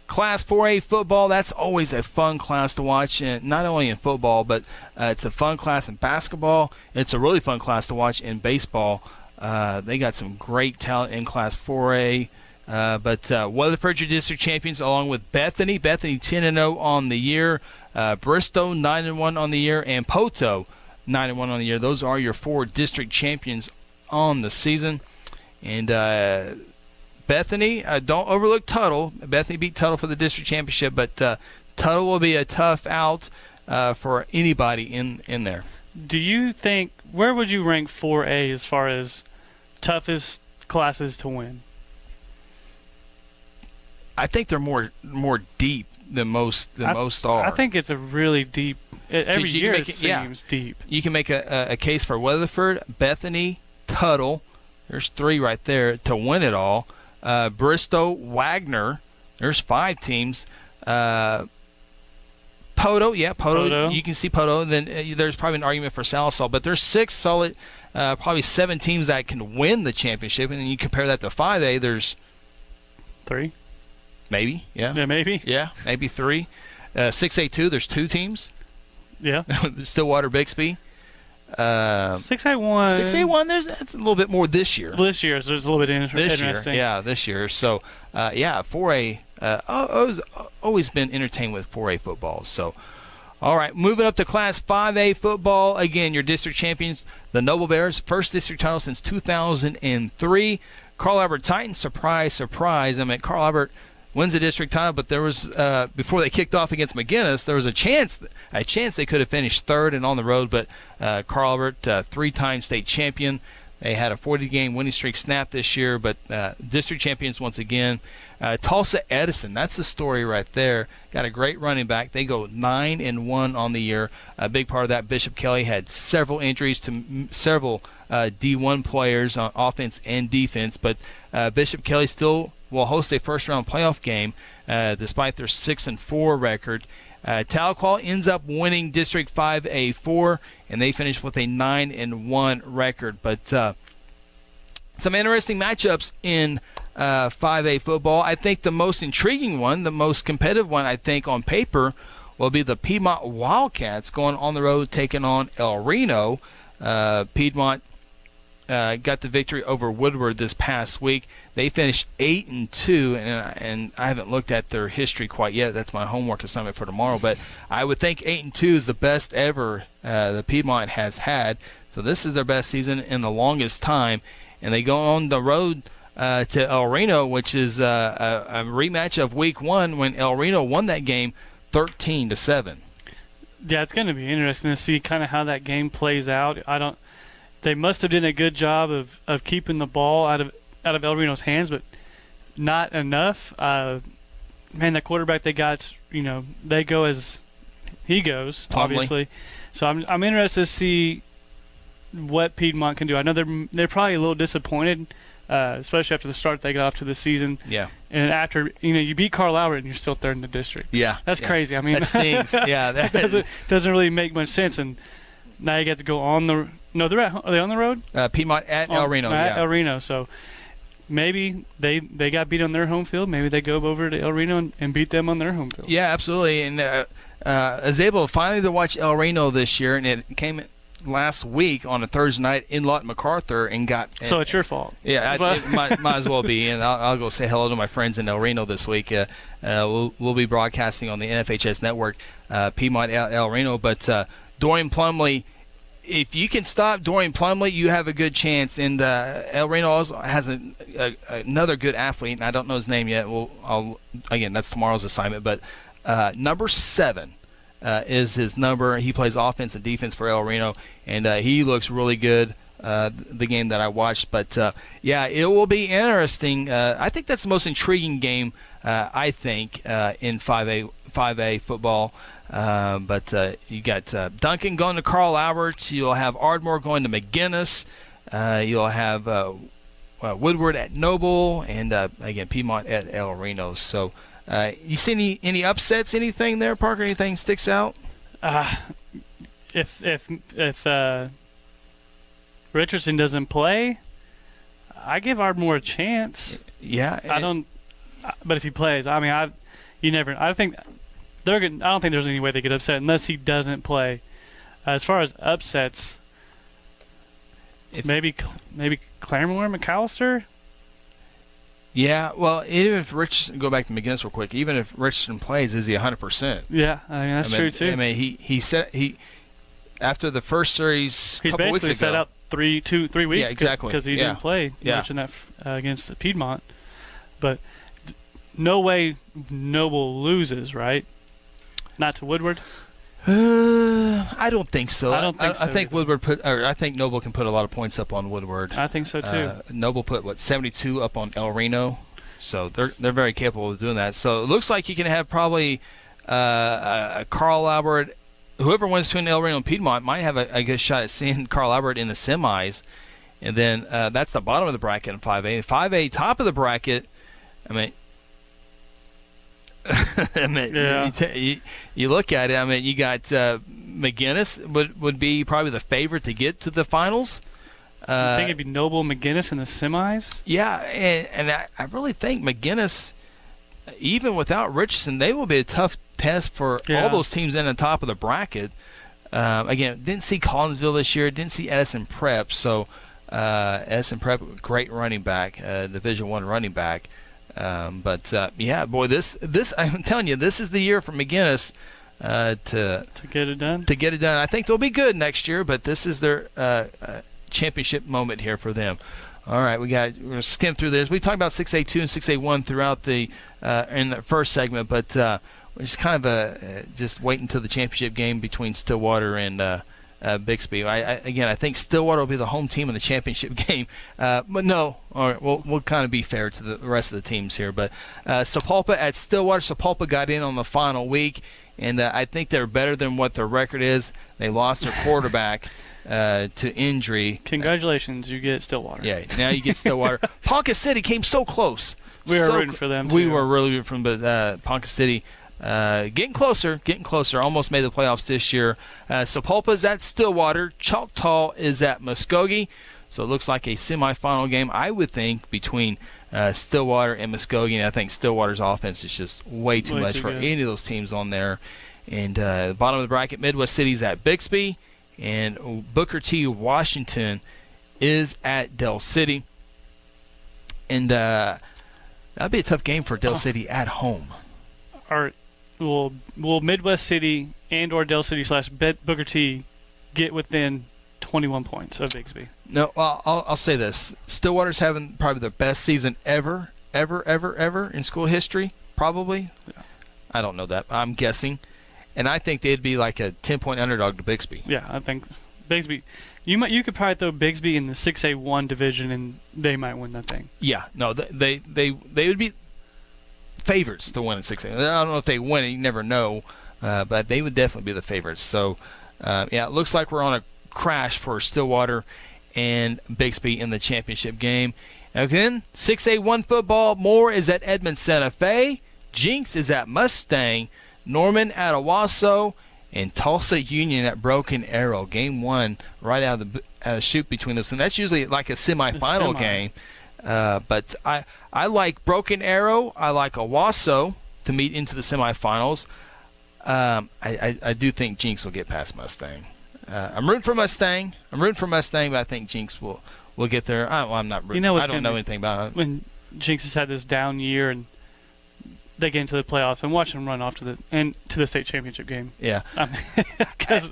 Speaker 2: Class 4A football, that's always a fun class to watch, and not only in football, but it's a fun class in basketball. It's a really fun class to watch in baseball. They got some great talent in Class 4A. But Weatherford, your district champions, along with Bethany 10-0 on the year, Bristow 9-1 on the year, and Poto 9-1 on the year. Those are your 4 district champions on the season. And Bethany, don't overlook Tuttle. Bethany beat Tuttle for the district championship, but Tuttle will be a tough out for anybody in there.
Speaker 3: Do you think, where would you rank 4A as far as toughest classes to win?
Speaker 2: I think they're more deep than most are.
Speaker 3: I think it's a really deep. Every year it seems deep.
Speaker 2: You can make a case for Weatherford, Bethany, Tuttle. There's 3 right there to win it all. Bristow, Wagner. There's 5 teams. Poto. You can see Poto. And then there's probably an argument for Sallisaw, but there's 6 solid, probably 7 teams that can win the championship. And then you compare that to 5A. There's
Speaker 3: 3.
Speaker 2: Maybe. Yeah.
Speaker 3: Yeah, maybe.
Speaker 2: Yeah, maybe 3. 6A2. There's 2 teams.
Speaker 3: Yeah.
Speaker 2: Stillwater, Bixby.
Speaker 3: 6A1.
Speaker 2: 6A1. That's a little bit more this year.
Speaker 3: This year, so it's a little bit interesting.
Speaker 2: This year. So, 4A. I've always been entertained with 4A football. So, all right, moving up to Class 5A football. Again, your district champions, the Noble Bears, first district title since 2003. Carl Albert Titans, surprise, surprise. I mean, Carl Albert wins the district title, but there was before they kicked off against McGinnis, there was a chance they could have finished 3rd and on the road. But Carl Albert, 3-time state champion, they had a 40-game winning streak snapped this year. But district champions once again. Tulsa Edison, that's the story right there. Got a great running back. They go 9-1 on the year. A big part of that, Bishop Kelly had several injuries to several D1 players on offense and defense, but Bishop Kelly still will host a first-round playoff game despite their 6-4 record. Tahlequah ends up winning District 5A4, and they finish with a 9-1 record. But some interesting matchups in 5A football. I think the most intriguing one, the most competitive one, I think, on paper, will be the Piedmont Wildcats going on the road taking on El Reno. Piedmont got the victory over Woodward this past week. They finished 8-2, and I haven't looked at their history quite yet. That's my homework assignment for tomorrow. But I would think 8-2 is the best ever the Piedmont has had. So this is their best season in the longest time, and they go on the road to El Reno, which is a rematch of Week 1 when El Reno won that game 13-7.
Speaker 3: Yeah, it's going to be interesting to see kind of how that game plays out. They must have done a good job of keeping the ball out of El Reno's hands, but not enough. Man, the quarterback they got, they go as he goes, obviously. So I'm interested to see what Piedmont can do. I know they're probably a little disappointed, especially after the start they got off to the season.
Speaker 2: Yeah.
Speaker 3: And after you beat Carl Albert and you're still 3rd in the district.
Speaker 2: Yeah.
Speaker 3: That's crazy. I mean,
Speaker 2: that stings. Yeah.
Speaker 3: That doesn't really make much sense. And now you get to go on the. No, are they on the road?
Speaker 2: Piedmont at El Reno.
Speaker 3: At El Reno. So maybe they got beat on their home field. Maybe they go over to El Reno and beat them on their home field.
Speaker 2: Yeah, absolutely. And I was able to finally watch El Reno this year, and it came last week on a Thursday night in Lawton MacArthur and got.
Speaker 3: So it's your fault.
Speaker 2: Yeah, it might as well be. And I'll go say hello to my friends in El Reno this week. We'll be broadcasting on the NFHS network, Piedmont at El Reno. But Dorian Plumley. If you can stop Dorian Plumley, you have a good chance. And El Reno also has another good athlete, and I don't know his name yet. Again, that's tomorrow's assignment. But number 7 is his number. He plays offense and defense for El Reno, and he looks really good. The game that I watched, but it will be interesting. I think that's the most intriguing game. I think in 5A football. But you got Duncan going to Carl Alberts. You'll have Ardmore going to McGinnis. You'll have Woodward at Noble, and again Piedmont at El Reno. So, you see any upsets? Anything there, Parker? Anything sticks out?
Speaker 3: If Richardson doesn't play, I give Ardmore a chance.
Speaker 2: Yeah,
Speaker 3: I don't. But if he plays, I mean, I don't think there's any way they get upset unless he doesn't play. As far as upsets, maybe Claremore, McAllister.
Speaker 2: Yeah, well, even if Richardson, go back to McGinnis real quick. Even if Richardson plays, is he 100%?
Speaker 3: Yeah, I mean that's true too.
Speaker 2: I mean he said after the first series,
Speaker 3: he's
Speaker 2: couple
Speaker 3: basically
Speaker 2: weeks ago,
Speaker 3: set out 3 weeks.
Speaker 2: Yeah, exactly.
Speaker 3: Because he didn't play much in that against Piedmont, but no way Noble loses, right? Not to Woodward.
Speaker 2: I don't think so.
Speaker 3: I don't think so.
Speaker 2: I think I think Noble can put a lot of points up on Woodward.
Speaker 3: I think so too.
Speaker 2: Noble put 72 up on El Reno. So they're very capable of doing that. So it looks like you can have probably Carl Albert. Whoever wins between El Reno and Piedmont might have a good shot at seeing Carl Albert in the semis. And then that's the bottom of the bracket in 5A. 5A, top of the bracket, you look at it, you got McGinnis would be probably the favorite to get to the finals.
Speaker 3: I think it'd be Noble McGinnis in the semis?
Speaker 2: Yeah, and I really think McGinnis, even without Richardson, they will be a tough test for all those teams in the top of the bracket. Again, didn't see Collinsville this year, didn't see Edison Prep, so Edison Prep, great running back, Division I running back. This I'm telling you, this is the year for McGinnis to
Speaker 3: get it done.
Speaker 2: To get it done. I think they'll be good next year, but this is their championship moment here for them. All right, we're going to skim through this. We talked about 6A2 and 6A1 throughout the in the first segment, but we're just kind of just waiting until the championship game between Stillwater and Bixby. I think Stillwater will be the home team in the championship game. But no, all right, we'll kind of be fair to the rest of the teams here. But Sapulpa at Stillwater, Sapulpa got in on the final week, and I think they're better than what their record is. They lost their quarterback to injury.
Speaker 3: Congratulations, you get Stillwater.
Speaker 2: Yeah, now you get Stillwater. Ponca City came so close.
Speaker 3: We were rooting for them, too.
Speaker 2: We were really rooting for them, but Ponca City getting closer, almost made the playoffs this year. Sapulpa's at Stillwater. Choctaw is at Muskogee. So it looks like a semifinal game, I would think, between Stillwater and Muskogee. And I think Stillwater's offense is just way too much for any of those teams on there. And the bottom of the bracket, Midwest City's at Bixby. And Booker T. Washington is at Del City. And that'd be a tough game for Del City at home.
Speaker 3: Will Midwest City and or Del City / Booker T get within 21 points of Bixby?
Speaker 2: No, I'll say this. Stillwater's having probably the best season ever in school history, probably. Yeah. I don't know that. I'm guessing. And I think they'd be like a 10-point underdog to Bixby.
Speaker 3: Yeah, I think Bixby. You could probably throw Bixby in the 6A1 division, and they might win that thing.
Speaker 2: Yeah, no, they would be favorites to win in 6A. I don't know if they win it. You never know, but they would definitely be the favorites. So, it looks like we're on a crash for Stillwater and Bixby in the championship game. Again, 6A1 football. Moore is at Edmond Santa Fe. Jinx is at Mustang. Norman at Owasso, and Tulsa Union at Broken Arrow. Game 1 right out of the chute between those. And that's usually like a semifinal game. But I like Broken Arrow. I like Owasso to meet into the semifinals. I do think Jinx will get past Mustang. I'm rooting for Mustang. But I think Jinx will get there. I'm not rooting. I don't know anything about it.
Speaker 3: When Jinx has had this down year and they get into the playoffs and watch them run off to the state championship game.
Speaker 2: Yeah.
Speaker 3: Because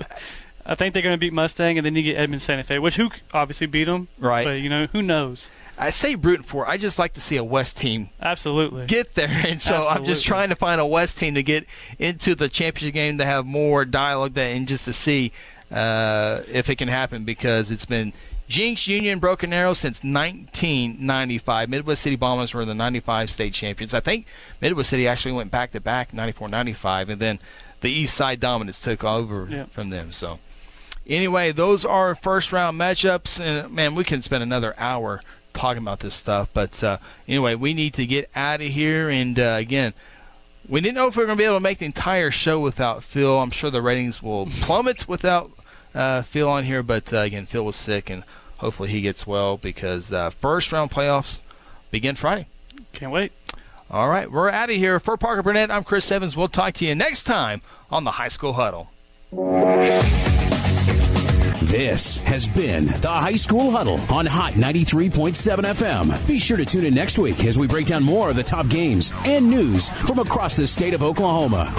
Speaker 3: I think they're going to beat Mustang, and then you get Edmond Santa Fe, who obviously beat them.
Speaker 2: Right.
Speaker 3: But, who knows?
Speaker 2: I say rooting for. I just like to see a West team
Speaker 3: absolutely
Speaker 2: get there. And so I'm just trying to find a West team to get into the championship game to have more dialogue and just to see if it can happen, because it's been Jinx, Union, Broken Arrow since 1995. Midwest City Bombers were the 95 state champions. I think Midwest City actually went back-to-back, 94-95, and then the East Side Dominants took over from them. So anyway, those are first-round matchups. And, man, we can spend another hour talking about this stuff. But anyway, we need to get out of here. And, again, we didn't know if we were going to be able to make the entire show without Phil. I'm sure the ratings will plummet without Phil on here, but again, Phil was sick, and hopefully he gets well, because first round playoffs begin Friday.
Speaker 3: Can't wait.
Speaker 2: All right, we're out of here. For Parker Burnett, I'm Chris Evans. We'll talk to you next time on the High School Huddle.
Speaker 1: This has been the High School Huddle on Hot 93.7 FM. Be sure to tune in next week as we break down more of the top games and news from across the state of Oklahoma.